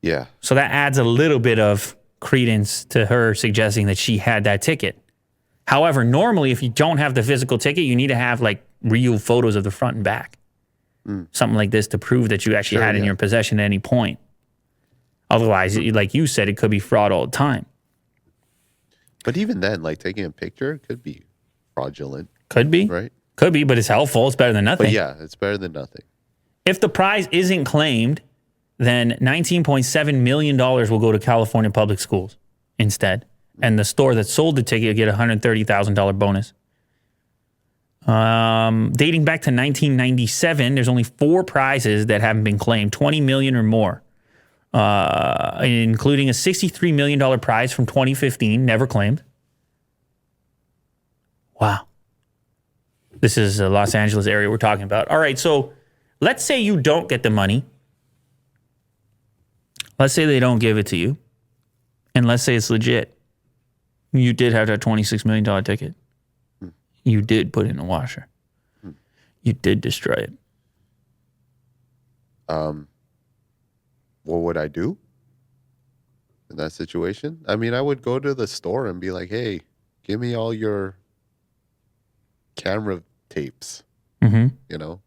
Yeah. So that adds a little bit of credence to her suggesting that she had that ticket. However, normally, if you don't have the physical ticket, you need to have, like, real photos of the front and back. Something like this to prove that you actually had it in your possession at any point. Otherwise, like you said, it could be fraud all the time. But even then, like, taking a picture could be fraudulent. Could be. Right? Could be, but it's helpful. It's better than nothing. But yeah, it's better than nothing. If the prize isn't claimed, then $19.7 million will go to California public schools instead. And the store that sold the ticket will get a $130,000 bonus. Dating back to 1997, there's only 4 prizes that haven't been claimed, $20 million or more, including a $63 million prize from 2015, never claimed. Wow. This is the Los Angeles area we're talking about. All right, so let's say you don't get the money. Let's say they don't give it to you. And let's say it's legit. You did have that $26 million ticket. You did put it in the washer. You did destroy it. What would I do in that situation? I mean, I would go to the store and be like, hey, give me all your camera tapes. You know?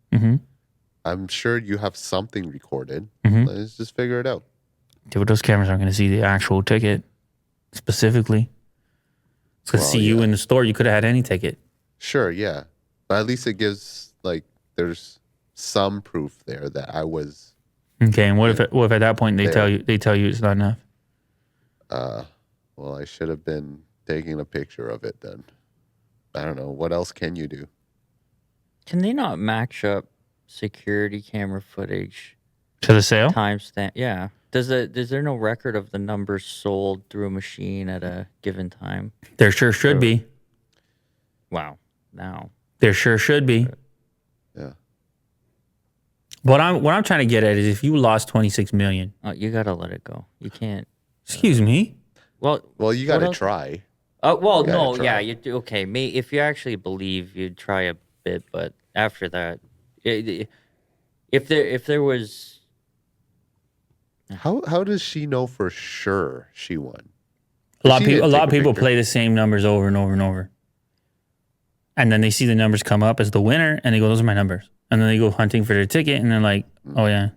I'm sure you have something recorded. Let's just figure it out. Yeah, but those cameras aren't going to see the actual ticket specifically. It's going to see you in the store. You could have had any ticket. Sure, yeah. But at least it gives, like, there's some proof there that I was. Okay, and what if at that point they tell you it's not enough? Well, I should have been taking a picture of it then. I don't know. What else can you do? Can they not match up security camera footage To the sale? timestamp? Yeah. Is there no record of the numbers sold through a machine at a given time? There sure should be. Wow. Now. There sure should be. Yeah. What I'm trying to get at is if you lost 26 million. Oh, you gotta let it go. You can't. Excuse me. Well, You got to try. well, gotta no, try. yeah, you do. Okay, if you actually believe, you'd try a bit, but after that, if there was, How does she know for sure she won? A lot She didn't of take a people picture. play the same numbers over and over and over. And then they see the numbers come up as the winner and they go, those are my numbers. And then they go hunting for their ticket and they're like, oh yeah,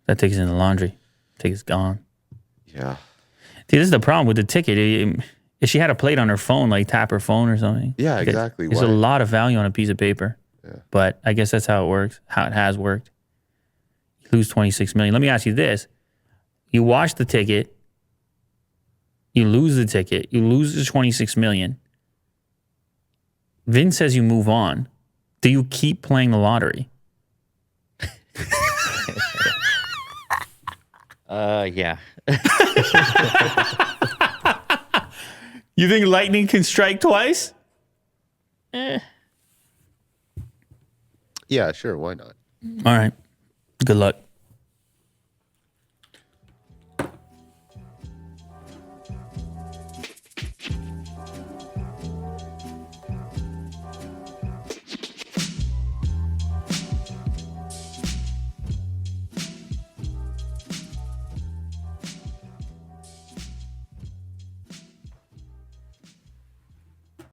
that ticket's in the laundry. Ticket's gone. Yeah. See, this is the problem with the ticket. If she had a plate on her phone, like tap her phone or something. Yeah, exactly. There's a lot of value on a piece of paper. Yeah. But I guess that's how it works, how it has worked. You lose 26 million. Let me ask you this. You wash the ticket. You lose the ticket. You lose the 26 million. Vin says you move on. Do you keep playing the lottery? yeah. You think lightning can strike twice? Yeah, sure. Why not? All right. Good luck.